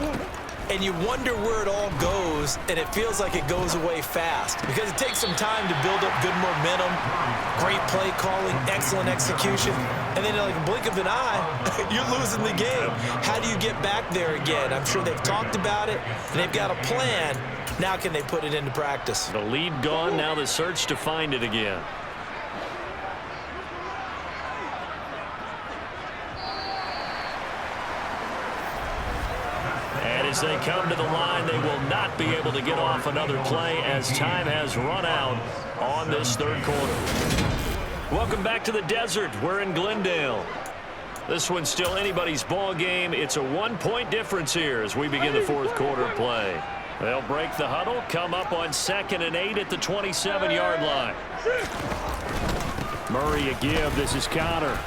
And you wonder where it all goes, and it feels like it goes away fast because it takes some time to build up good momentum, great play calling, excellent execution, and then in like a blink of an eye, you're losing the game. How do you get back there again? I'm sure they've talked about it, and they've got a plan. Now can they put it into practice? The lead gone, now the search to find it again. As they come to the line, they will not be able to get off another play as time has run out on this 3rd quarter. Welcome back to the desert. We're in Glendale. This one's still anybody's ball game. It's a 1-point difference here as we begin the 4th quarter play. They'll break the huddle, come up on 2nd and 8 at the 27-yard line. Murray a give. This is Connor.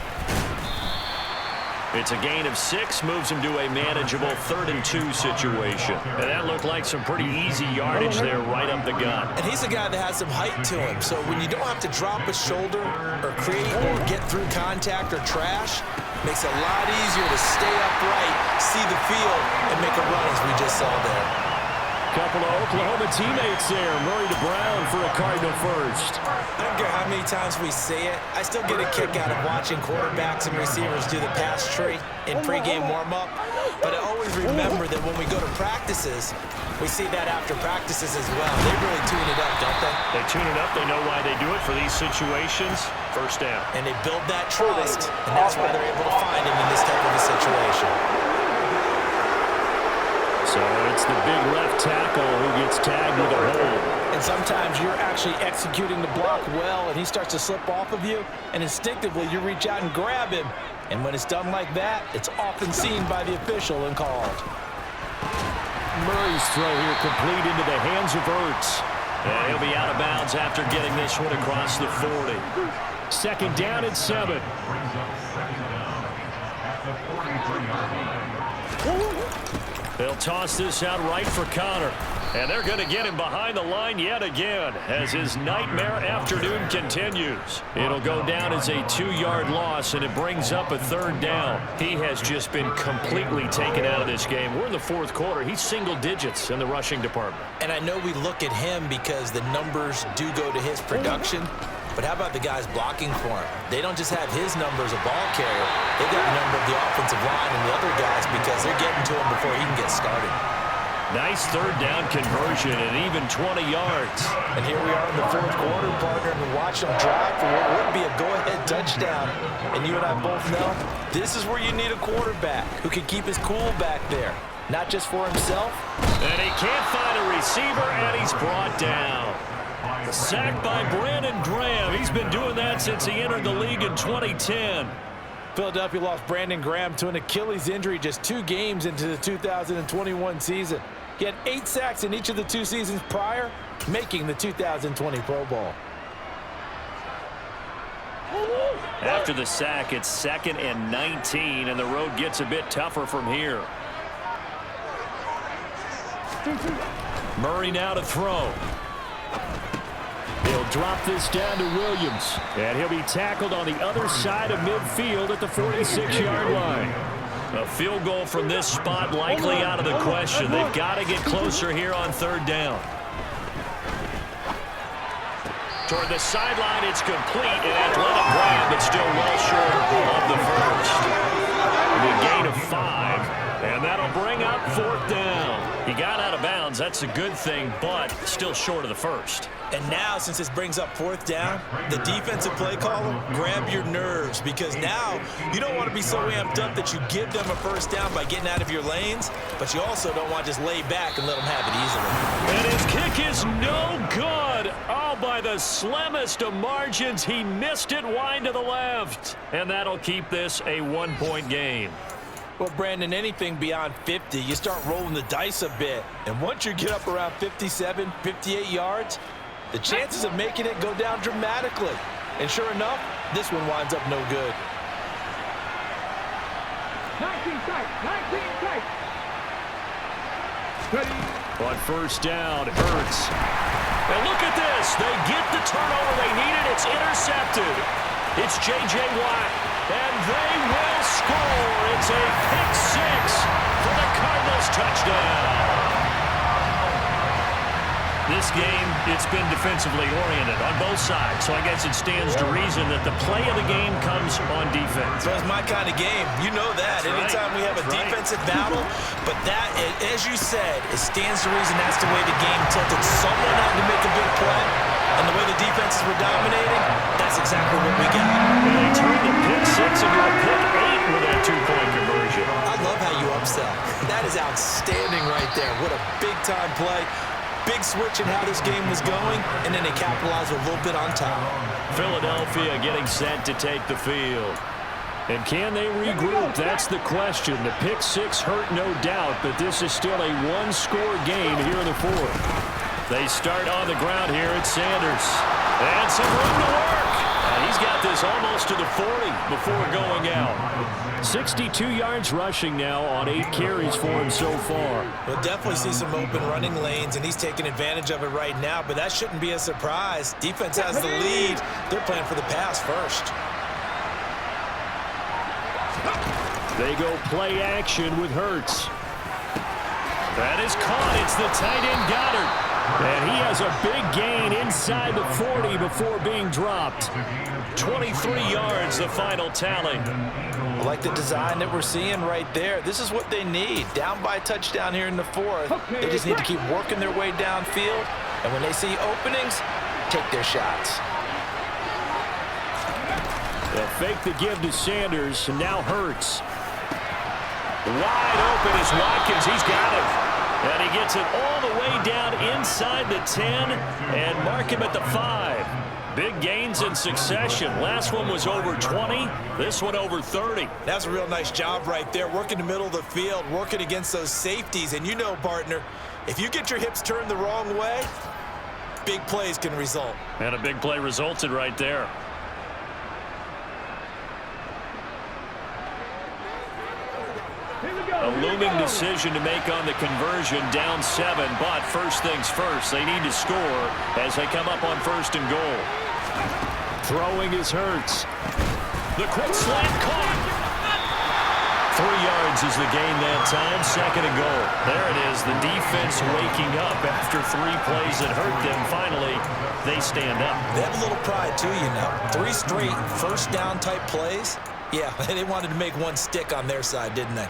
It's a gain of 6, moves him to a manageable 3rd and 2 situation. And that looked like some pretty easy yardage there right up the gut. And he's a guy that has some height to him, so when you don't have to drop a shoulder or create or get through contact or trash, makes it a lot easier to stay upright, see the field, and make a run as we just saw there. Couple of Oklahoma teammates there. Murray to Brown for a Cardinal first. I don't care how many times we say it, I still get a kick out of watching quarterbacks and receivers do the pass tree in pregame warm-up. But I always remember that when we go to practices, we see that after practices as well. They really tune it up, don't they? They tune it up. They know why they do it for these situations. First down. And they build that trust, and that's why they're able to find him in this type of a situation. So it's the big left tackle who gets tagged with a hold. And sometimes you're actually executing the block well, and he starts to slip off of you, and instinctively you reach out and grab him. And when it's done like that, it's often seen by the official and called. Murray's throw here complete into the hands of Ertz. And he'll be out of bounds after getting this one across the 40. 2nd down and 7. They'll toss this out right for Connor. And they're going to get him behind the line yet again as his nightmare afternoon continues. It'll go down as a 2-yard loss, and it brings up a 3rd down. He has just been completely taken out of this game. We're in the 4th quarter. He's single digits in the rushing department. And I know we look at him because the numbers do go to his production. But how about the guys blocking for him? They don't just have his number as a ball carrier. They got the number of the offensive line and the other guys because they're getting to him before he can get started. Nice 3rd down conversion and even 20 yards. And here we are in the 4th quarter, partner, and watch them drive for what would be a go-ahead touchdown. And you and I both know this is where you need a quarterback who can keep his cool back there, not just for himself. And he can't find a receiver, and he's brought down. Sacked by Brandon Graham. He's been doing that since he entered the league in 2010. Philadelphia lost Brandon Graham to an Achilles injury just 2 games into the 2021 season. He had 8 sacks in each of the 2 seasons prior, making the 2020 Pro Bowl. After the sack, it's 2nd and 19, and the road gets a bit tougher from here. Murray now to throw. They'll drop this down to Williams, and he'll be tackled on the other side of midfield at the 46-yard line. A field goal from this spot likely out of the question. They've got to get closer here on 3rd down. Toward the sideline, it's complete, an athletic grab, but still well short of the first. The gain of 5, and that'll bring up 4th down. He got out of bounds. That's a good thing, but still short of the first. And now, since this brings up 4th down, the defensive play caller, grab your nerves, because now you don't want to be so amped up that you give them a 1st down by getting out of your lanes, but you also don't want to just lay back and let them have it easily. And his kick is no good. Oh, by the slimmest of margins, he missed it wide to the left. And that'll keep this a 1-point game. Well, Brandon, anything beyond 50, you start rolling the dice a bit. And once you get up around 57, 58 yards, the chances of making it go down dramatically. And sure enough, this one winds up no good. 19 tight, 19 tight. On 1st down, Hurts. And look at this. They get the turnover they needed. It's intercepted. It's J.J. Watt. And they will score. It's a pick 6 for the Cardinals touchdown. This game, it's been defensively oriented on both sides, so I guess it stands to reason that the play of the game comes on defense. So it's my kind of game. You know that. Anytime we have a defensive battle, but that, as you said, it stands to reason that's the way the game tilted. Someone had to make a big play, and the way the defenses were dominating, that's exactly what we got. And they turned the pick 6 into a pick 8 with that 2-point conversion. I love how you upsell. That is outstanding right there. What a big-time play. Big switch in how this game was going, and then they capitalized a little bit on top. Philadelphia getting set to take the field. And can they regroup? That's the question. The pick 6 hurt, no doubt, but this is still a 1-score game here in the 4th. They start on the ground here at Sanders. And some room to work. He's got this almost to the 40 before going out. 62 yards rushing now on 8 carries for him so far. We'll definitely see some open running lanes, and he's taking advantage of it right now, but that shouldn't be a surprise. Defense has the lead. They're playing for the pass first. They go play action with Hurts. That is caught. It's the tight end Goddard. And he has a big gain inside the 40 before being dropped. 23 yards, the final tally. I like the design that we're seeing right there. This is what they need. Down by a touchdown here in the 4th. They just need to keep working their way downfield. And when they see openings, take their shots. They'll fake the give to Sanders, and now Hurts. Wide open is Watkins. He's got it. And he gets it all the way down inside the 10 and mark him at the 5. Big gains in succession. Last one was over 20. This one over 30. That's a real nice job right there. Working the middle of the field, working against those safeties. And you know, partner, if you get your hips turned the wrong way, big plays can result. And a big play resulted right there. Here we go. A looming decision to make on the conversion, down 7, but first things first, they need to score as they come up on 1st and goal. Throwing is Hurts. The quick slant caught. 3 yards is the gain that time, 2nd and goal. There it is, the defense waking up after 3 plays that hurt them. Finally, they stand up. They have a little pride too, you know. 3 straight first down type plays. Yeah, they wanted to make one stick on their side, didn't they?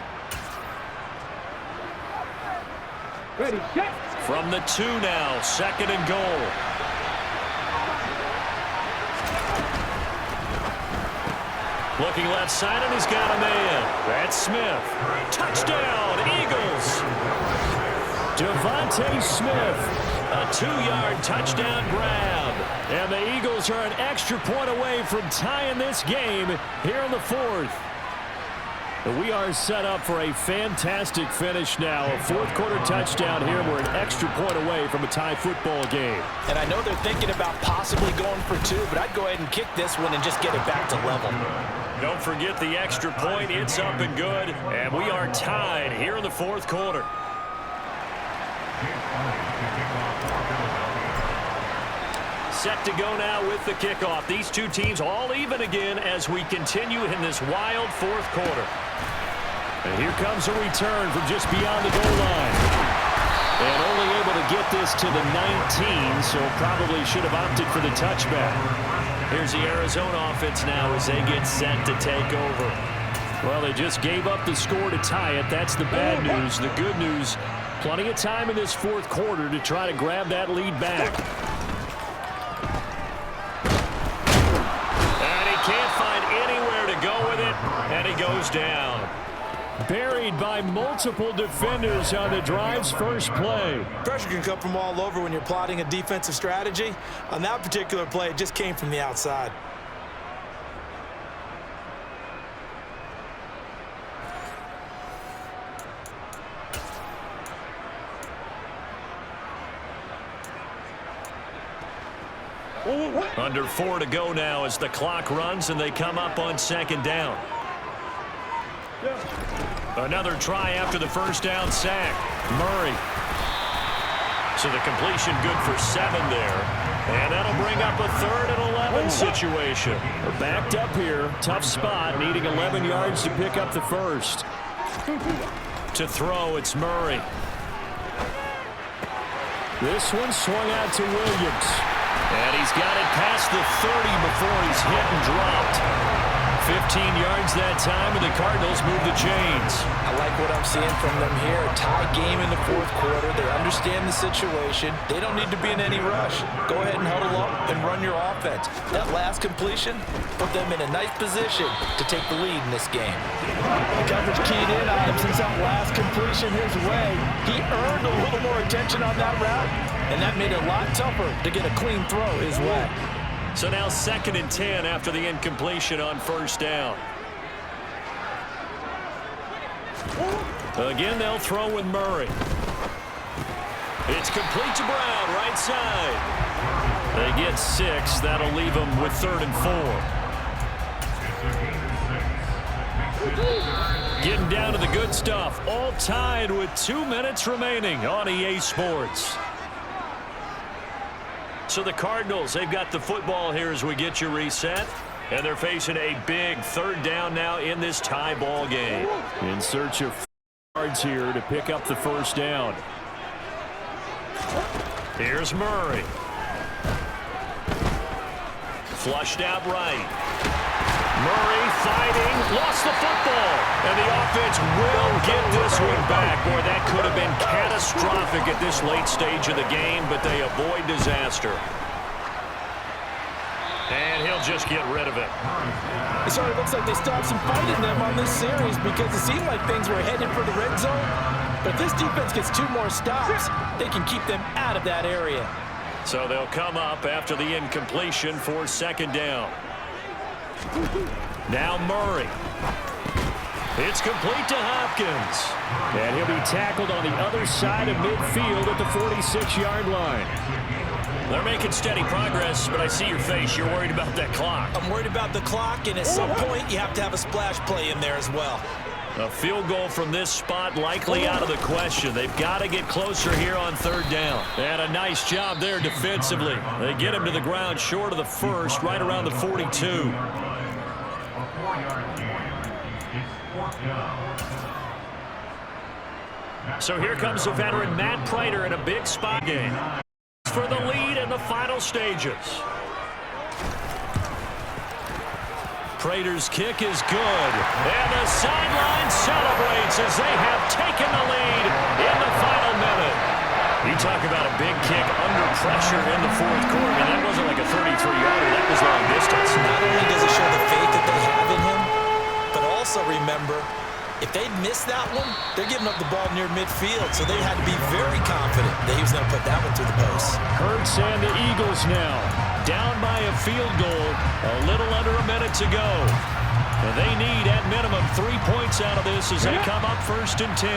Ready, set. From the 2 now, 2nd and goal. Looking left side, and he's got a man. That's Smith. Touchdown, Eagles. Devontae Smith. A 2-yard touchdown grab. And the Eagles are an extra point away from tying this game here in the 4th. We are set up for a fantastic finish now. A 4th-quarter touchdown here. We're an extra point away from a tie football game. And I know they're thinking about possibly going for 2, but I'd go ahead and kick this one and just get it back to level. Don't forget the extra point. It's up and good. And we are tied here in the 4th quarter. Set to go now with the kickoff. These 2 teams all even again as we continue in this wild 4th quarter. And here comes a return from just beyond the goal line. And only able to get this to the 19, so probably should have opted for the touchback. Here's the Arizona offense now as they get set to take over. Well, they just gave up the score to tie it. That's the bad news. The good news, plenty of time in this 4th quarter to try to grab that lead back. And he can't find anywhere to go with it, and he goes down. Buried by multiple defenders on the drive's first play. Pressure can come from all over when you're plotting a defensive strategy. On that particular play, it just came from the outside. Under 4 to go now as the clock runs and they come up on 2nd down. Another try after the first down sack. Murray. So the completion good for 7 there. And that'll bring up a 3rd and 11 situation. We're backed up here. Tough spot, needing 11 yards to pick up the first. To throw, it's Murray. This one swung out to Williams. And he's got it past the 30 before he's hit and dropped. 15 yards that time, and the Cardinals move the chains. I like what I'm seeing from them here. A tie game in the 4th quarter. They understand the situation. They don't need to be in any rush. Go ahead and huddle up and run your offense. That last completion put them in a nice position to take the lead in this game. The coverage keyed in on him since that last completion his way. He earned a little more attention on that route, and that made it a lot tougher to get a clean throw his way. So now 2nd and 10 after the incompletion on 1st down. Again, they'll throw with Murray. It's complete to Brown, right side. They get 6. That'll leave them with 3rd and 4. Getting down to the good stuff. All tied with 2 minutes remaining on EA Sports. So the Cardinals, they've got the football here as we get you reset. And they're facing a big 3rd down now in this tie ball game. In search of yards here to pick up the first down. Here's Murray. Flushed out right. Murray fighting, lost the football. And the offense will get this one back. Boy, that could have been catastrophic at this late stage of the game, but they avoid disaster. And he'll just get rid of it. it sort of looks like they stopped some fight in them on this series because it seemed like things were headed for the red zone. But if this defense gets 2 more stops, they can keep them out of that area. So they'll come up after the incompletion for 2nd down. Now Murray. It's complete to Hopkins. And he'll be tackled on the other side of midfield at the 46-yard line. They're making steady progress, but I see your face. You're worried about that clock. I'm worried about the clock, and at some point, you have to have a splash play in there as well. A field goal from this spot likely out of the question. They've got to get closer here on third down. And a nice job there defensively. They get him to the ground short of the first, right around the 42. So here comes the veteran Matt Prater in a big spot game for the lead in the final stages. Prater's kick is good. And the sideline celebrates as they have taken the lead in the final minute. You talk about a big kick under pressure in the fourth quarter. I mean, that wasn't like a 33-yarder. That was long distance. Not only does it show the faith that they have in him, but also remember, if they'd missed that one, they're giving up the ball near midfield, so they had to be very confident that he was going to put that one through the post. Hurts and the Eagles now down by a field goal, a little under a minute to go. And they need, at minimum, 3 points out of this as they come up 1st and 10.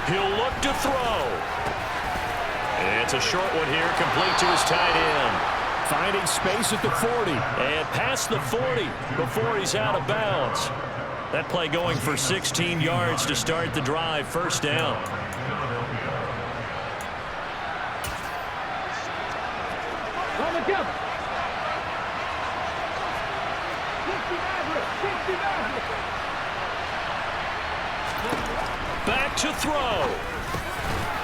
He'll look to throw. It's a short one here, complete to his tight end. Finding space at the 40. And past the 40 before he's out of bounds. That play going for 16 yards to start the drive, 1st down. Come together. Back to throw.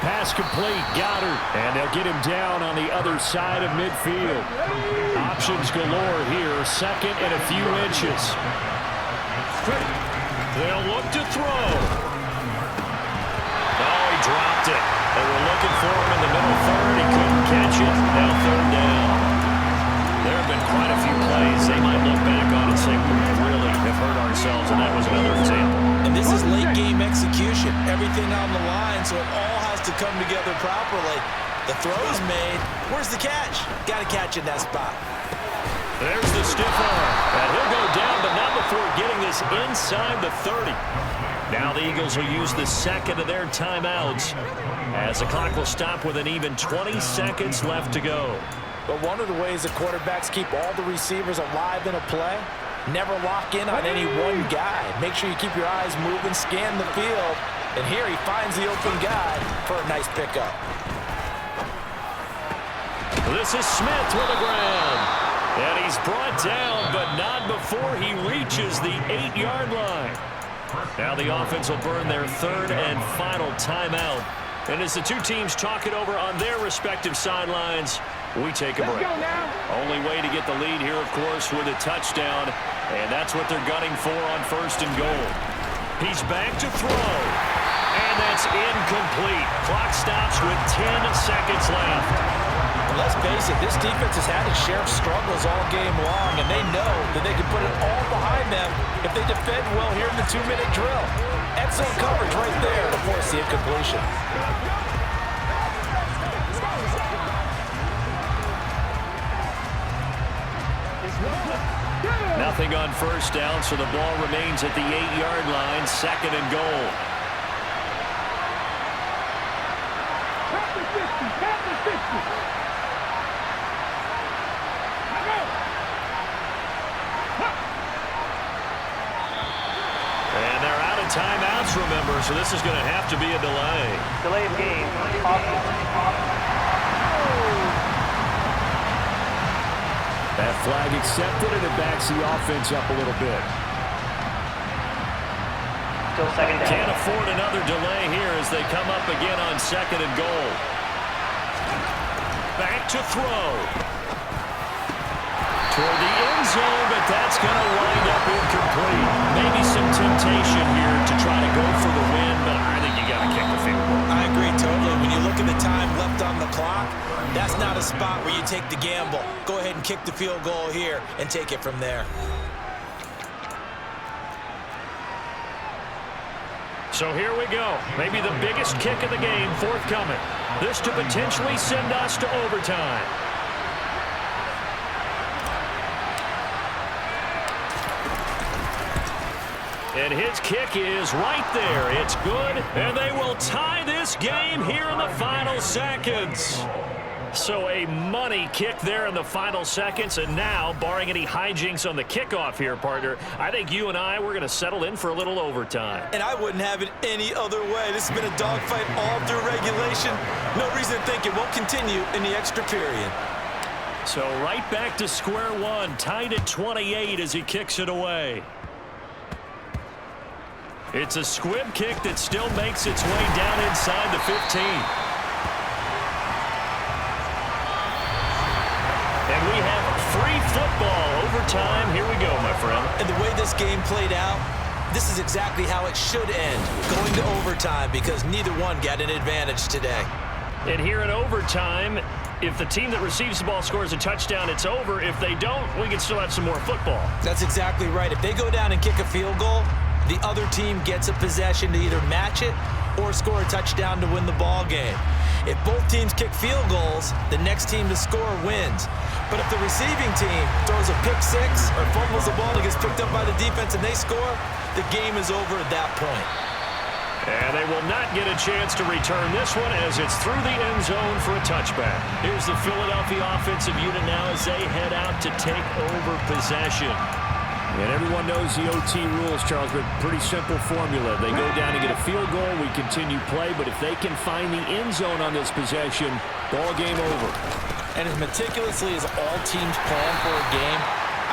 Pass complete, Goddard. And they'll get him down on the other side of midfield. Options galore here, 2nd and a few inches. They'll look to throw. Oh, he dropped it. They were looking for him in the middle third. He couldn't catch it. Now 3rd down. There have been quite a few plays they might look back on and say, we really have hurt ourselves, and that was another example. And this is late game execution. Everything on the line, so it all has to come together properly. The throw's made. Where's the catch? Got to catch in that spot. There's the stiff arm. And he'll go down, but not before getting this inside the 30. Now the Eagles will use the 2nd of their timeouts as the clock will stop with an even 20 seconds left to go. But one of the ways that quarterbacks keep all the receivers alive in a play, never lock in on any one guy. Make sure you keep your eyes moving, scan the field, and here he finds the open guy for a nice pickup. This is Smith with the ground. And he's brought down, but not before he reaches the 8-yard line. Now the offense will burn their 3rd and final timeout. And as the two teams talk it over on their respective sidelines, we take a break. Only way to get the lead here, of course, with a touchdown. And that's what they're gunning for on 1st and goal. He's back to throw. And that's incomplete. Clock stops with 10 seconds left. Let's face it, this defense has had its share of struggles all game long, and they know that they can put it all behind them if they defend well here in the 2-minute drill. Excellent coverage right there to force the incompletion. Nothing on 1st down, so the ball remains at the 8-yard line, 2nd and goal. And they're out of timeouts, remember, so this is going to have to be a delay. Delay of game. That flag accepted, and it backs the offense up a little bit. Still 2nd down. Can't afford another delay here as they come up again on 2nd and goal. Back to throw. Toward the end zone, but that's going to wind up incomplete. Maybe some temptation here to try to go for the win, but I think you got to kick the field goal. I agree totally. When you look at the time left on the clock, that's not a spot where you take the gamble. Go ahead and kick the field goal here and take it from there. So here we go. Maybe the biggest kick of the game forthcoming. This to potentially send us to overtime. And his kick is right there. It's good, and they will tie this game here in the final seconds. So a money kick there in the final seconds, and now, barring any hijinks on the kickoff here, partner, I think you and we're going to settle in for a little overtime. And I wouldn't have it any other way. This has been a dogfight all through regulation. No reason to think it won't continue in the extra period. So right back to square one, tied at 28 as he kicks it away. It's a squib kick that still makes its way down inside the 15. And we have free football overtime. Here we go, my friend. And the way this game played out, this is exactly how it should end, going to overtime, because neither one got an advantage today. And here in overtime, if the team that receives the ball scores a touchdown, it's over. If they don't, we can still have some more football. That's exactly right. If they go down and kick a field goal, the other team gets a possession to either match it or score a touchdown to win the ball game. If both teams kick field goals, the next team to score wins. But if the receiving team throws a pick six or fumbles the ball and gets picked up by the defense and they score, the game is over at that point. And they will not get a chance to return this one as it's through the end zone for a touchback. Here's the Philadelphia offensive unit now as they head out to take over possession. And everyone knows the OT rules, Charles, but pretty simple formula. They go down and get a field goal, we continue play, but if they can find the end zone on this possession, ball game over. And as meticulously as all teams plan for a game,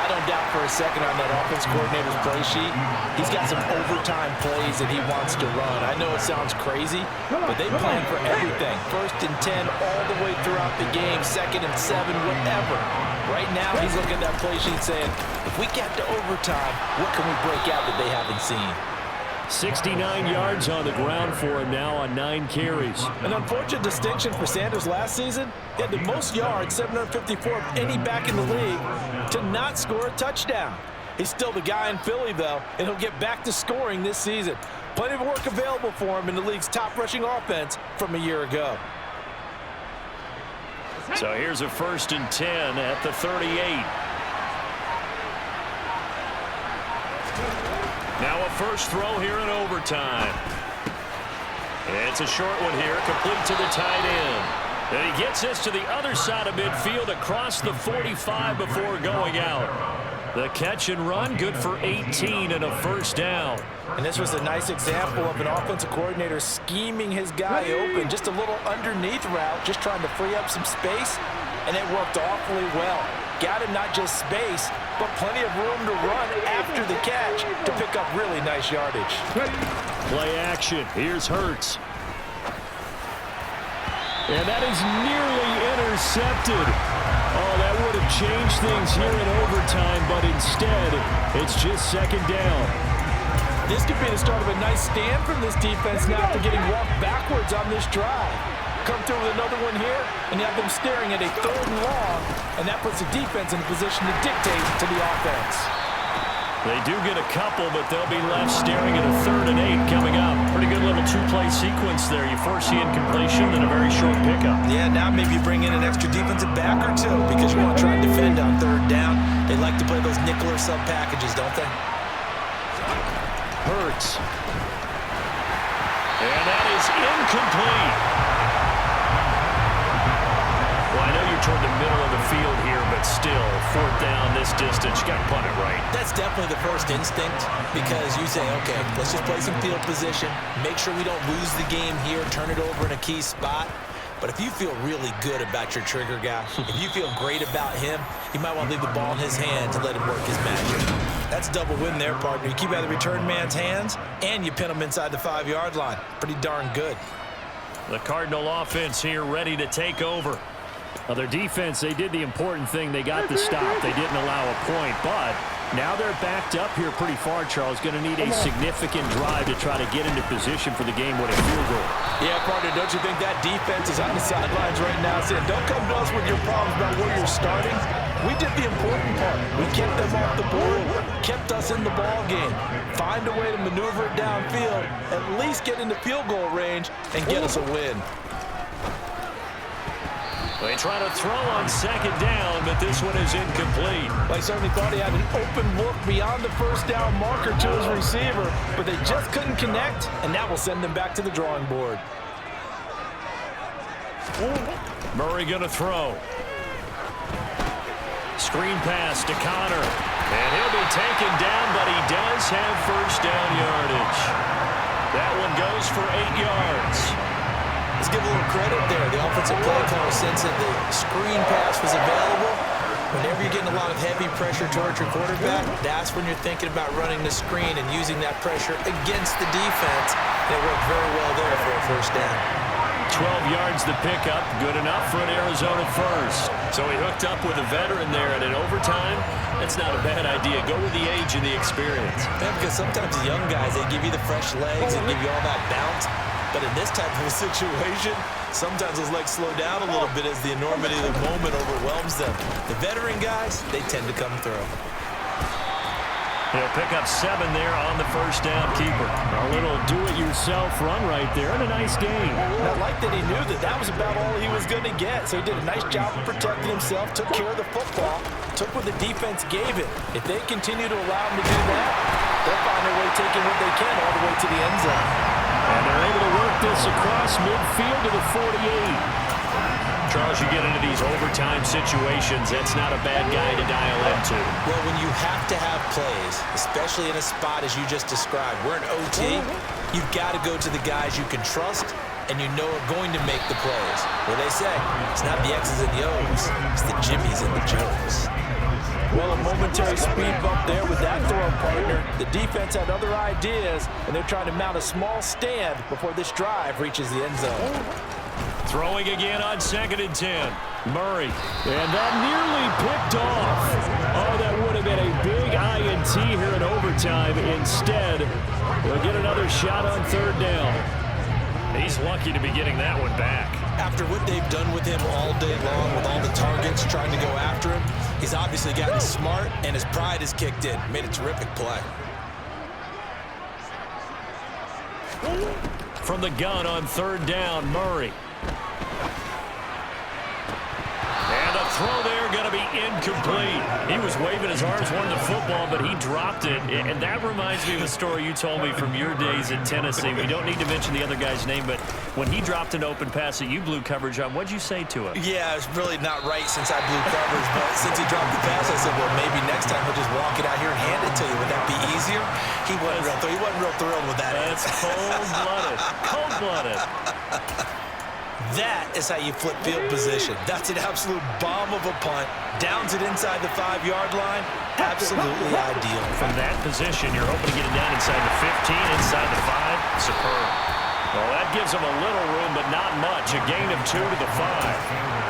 I don't doubt for a second on that offense coordinator's play sheet, he's got some overtime plays that he wants to run. I know it sounds crazy, but they plan for everything. 1st and 10 all the way throughout the game, 2nd and 7, whatever. Right now, he's looking at that play sheet saying, if we get to overtime, what can we break out that they haven't seen? 69 yards on the ground for him now on 9 carries. An unfortunate distinction for Sanders last season. He had the most yards, 754 of any back in the league, to not score a touchdown. He's still the guy in Philly, though, and he'll get back to scoring this season. Plenty of work available for him in the league's top rushing offense from a year ago. So here's a 1st and 10 at the 38. Now a first throw here in overtime. It's a short one here, complete to the tight end. And he gets this to the other side of midfield across the 45 before going out. The catch and run, good for 18 and a first down. And this was a nice example of an offensive coordinator scheming his guy open. Just a little underneath route, just trying to free up some space, and it worked awfully well. Got him not just space, but plenty of room to run after the catch to pick up really nice yardage. Play action. Here's Hurts. And that is nearly intercepted. Oh, that would have changed things here in overtime, but instead, it's just 2nd down. This could be the start of a nice stand from this defense now after getting walked backwards on this drive. Come through with another one here, and you have them staring at a 3rd and long, and that puts the defense in a position to dictate to the offense. They do get a couple, but they'll be left staring at a 3rd and 8 coming up. Pretty good little 2-play sequence there. You force the incompletion, then a very short pickup. Yeah, now maybe you bring in an extra defensive back or two because you want to try and defend on 3rd down. They like to play those nickel or sub packages, don't they? Hurts. And that is incomplete. Well, I know you're toward the middle of the field here, but still, 4th down this distance, you got to punt it right. That's definitely the first instinct because you say, okay, let's just play some field position, make sure we don't lose the game here, turn it over in a key spot. But if you feel really good about your trigger guy, if you feel great about him, you might want to leave the ball in his hands and let him work his magic. That's double win there, partner. You keep out of the return man's hands, and you pin him inside the 5-yard line. Pretty darn good. The Cardinal offense here ready to take over. Well, their defense, they did the important thing. They got the stop. They didn't allow a point, but now they're backed up here pretty far, Charles. Going to need a significant drive to try to get into position for the game-winning field goal. Yeah, partner, don't you think that defense is on the sidelines right now saying, don't come to us with your problems about where you're starting. We did the important part. We kept them off the board, kept us in the ball game. Find a way to maneuver it downfield, at least get into field goal range, and get us a win. They try to throw on 2nd down, but this one is incomplete. They certainly thought he had an open look beyond the 1st down marker to his receiver, but they just couldn't connect, and that will send them back to the drawing board. Murray going to throw. Screen pass to Connor. And he'll be taken down, but he does have first down yardage. That one goes for 8 yards. Let's give a little credit there. The offensive play caller sense that the screen pass was available. Whenever you're getting a lot of heavy pressure towards your quarterback, that's when you're thinking about running the screen and using that pressure against the defense. And it worked very well there for a first down. 12 yards to pick up. Good enough for an Arizona first. So he hooked up with a veteran there, and in overtime, that's not a bad idea. Go with the age and the experience. Yeah, because sometimes the young guys, they give you the fresh legs and give you all that bounce. But in this type of a situation, sometimes those legs slow down a little bit as the enormity of the moment overwhelms them. The veteran guys, they tend to come through. He'll pick up 7 there on the first down keeper. A little do-it-yourself run right there, and a nice game. And I like that he knew that that was about all he was going to get. So he did a nice job of protecting himself, took care of the football, took what the defense gave him. If they continue to allow him to do that, they'll find their way taking what they can all the way to the end zone. And they're able to work this across midfield to the 48. Charles, you get into these overtime situations, that's not a bad guy to dial into. Well, when you have to have plays, especially in a spot as you just described, we're in OT, you've got to go to the guys you can trust and you know are going to make the plays. Well, they say, it's not the X's and the O's, it's the Jimmies and the Joes. Well, a momentary speed bump there with that throw partner. The defense had other ideas, and they're trying to mount a small stand before this drive reaches the end zone. Throwing again on 2nd and 10. Murray. And that nearly picked off. Oh, that would have been a big INT here in overtime. Instead, they'll get another shot on 3rd down. He's lucky to be getting that one back. After what they've done with him all day long, with all the targets trying to go after him, he's obviously gotten smart, and his pride has kicked in. Made a terrific play. From the gun on 3rd down, Murray. And a throw there going to be incomplete. He was waving his arms, wanting the football, but he dropped it. And that reminds me of a story you told me from your days in Tennessee. We don't need to mention the other guy's name, but when he dropped an open pass that you blew coverage on, what'd you say to him? Yeah, it's really not right since I blew coverage, but since he dropped the pass, I said, well, maybe next time he'll just walk it out here and hand it to you. Would that be easier? He wasn't real thrilled with that. That's cold-blooded. Cold-blooded. That is how you flip field position. That's an absolute bomb of a punt. Downs it inside the 5-yard line. Absolutely ideal. From that position, you're hoping to get it down inside the 15, inside the 5. Superb. Well, that gives them a little room, but not much. A gain of 2 to the 5.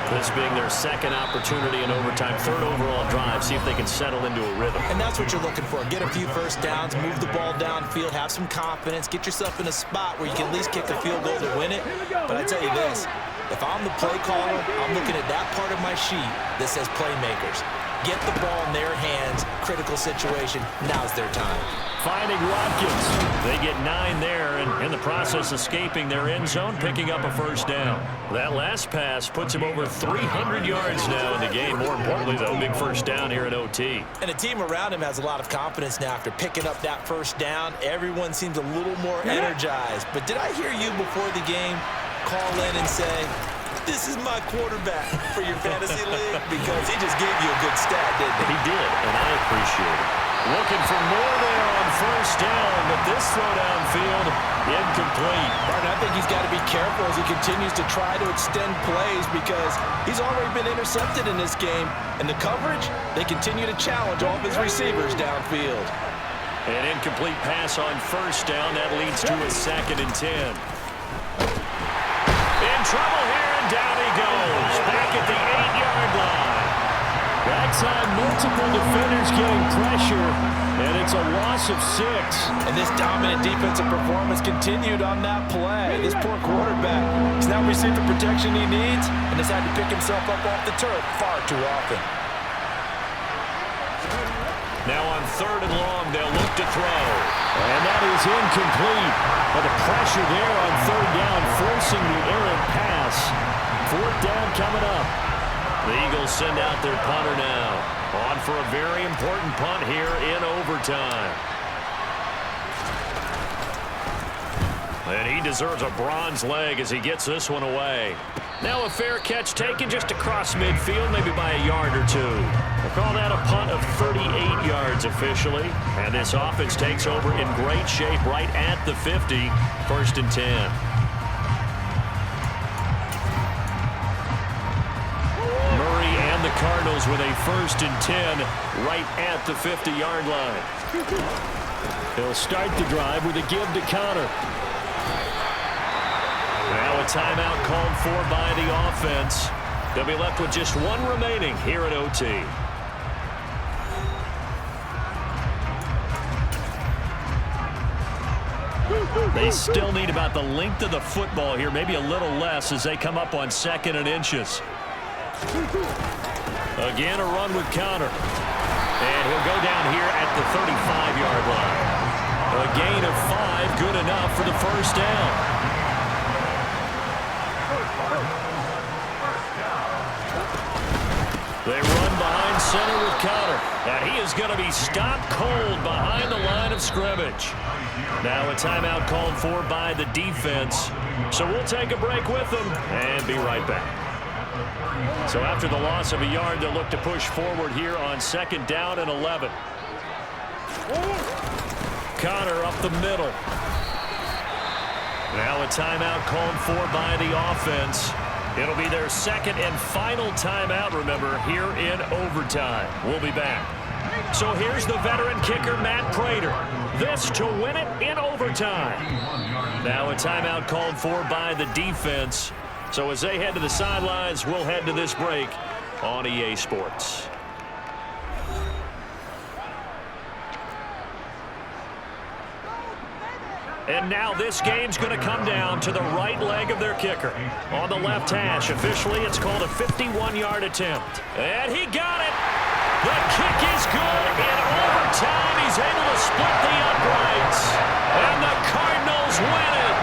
This being their 2nd opportunity in overtime, 3rd overall drive. See if they can settle into a rhythm. And that's what you're looking for. Get a few first downs, move the ball downfield, have some confidence, get yourself in a spot where you can at least kick a field goal to win it. But I tell you this, if I'm the play caller, I'm looking at that part of my sheet that says playmakers. Get the ball in their hands, critical situation, now's their time. Finding Watkins. They get 9 there, and in the process escaping their end zone, picking up a first down. That last pass puts him over 300 yards now in the game. More importantly, though, big first down here at OT. And the team around him has a lot of confidence now after picking up that first down. Everyone seems a little more energized. But did I hear you before the game call in and say, this is my quarterback for your fantasy league? Because he just gave you a good stat, didn't he? He did, and I appreciate it. Looking for more there on first down, but this throw downfield, incomplete. Martin, I think he's got to be careful as he continues to try to extend plays because he's already been intercepted in this game. And the coverage, they continue to challenge all of his receivers downfield. An incomplete pass on first down. That leads to a 2nd and 10. In trouble here, and down he goes. Back at the 8-yard line. That time, multiple defenders getting pressure, and it's a loss of 6. And this dominant defensive performance continued on that play. This poor quarterback, he's now received the protection he needs and has had to pick himself up off the turf far too often. Now on 3rd and long, they'll look to throw. And that is incomplete. But the pressure there on 3rd down, forcing the errant pass. 4th down coming up. The Eagles send out their punter now. On for a very important punt here in overtime. And he deserves a bronze leg as he gets this one away. Now a fair catch taken just across midfield, maybe by a yard or two. We'll call that a punt of 38 yards officially. And this offense takes over in great shape right at the 50, 1st and 10. Murray and the Cardinals with a 1st and 10 right at the 50-yard line. He'll start the drive with a give to Connor. Now a timeout called for by the offense. They'll be left with just one remaining here at OT. They still need about the length of the football here, maybe a little less as they come up on 2nd and inches. Again, a run with Connor. And he'll go down here at the 35-yard line. A gain of 5, good enough for the 1st down. They run behind center with Connor. And he is going to be stopped cold behind the line of scrimmage. Now a timeout called for by the defense. So we'll take a break with them and be right back. So after the loss of a yard, they'll look to push forward here on 2nd down and 11. Connor up the middle. Now a timeout called for by the offense. It'll be their 2nd and final timeout, remember, here in overtime. We'll be back. So here's the veteran kicker, Matt Prater. This to win it in overtime. Now a timeout called for by the defense. So as they head to the sidelines, we'll head to this break on EA Sports. And now this game's going to come down to the right leg of their kicker. On the left hash, officially it's called a 51-yard attempt. And he got it. The kick is good. In overtime, he's able to split the uprights. And the Cardinals win it.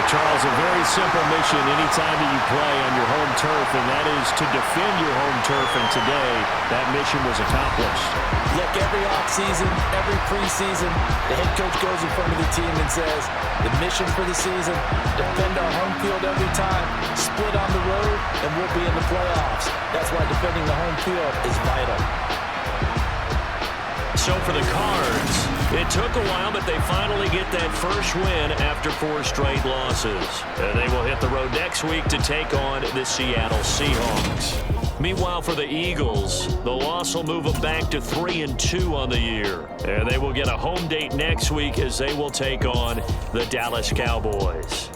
Charles, a very simple mission anytime that you play on your home turf, and that is to defend your home turf, and today that mission was accomplished. Look, every offseason, every preseason, the head coach goes in front of the team and says, the mission for the season, defend our home field every time, split on the road, and we'll be in the playoffs. That's why defending the home field is vital. So for the Cards, it took a while, but they finally get that first win after 4 straight losses. They will hit the road next week to take on the Seattle Seahawks. Meanwhile, for the Eagles, the loss will move them back to 3-2 on the year. And they will get a home date next week as they will take on the Dallas Cowboys.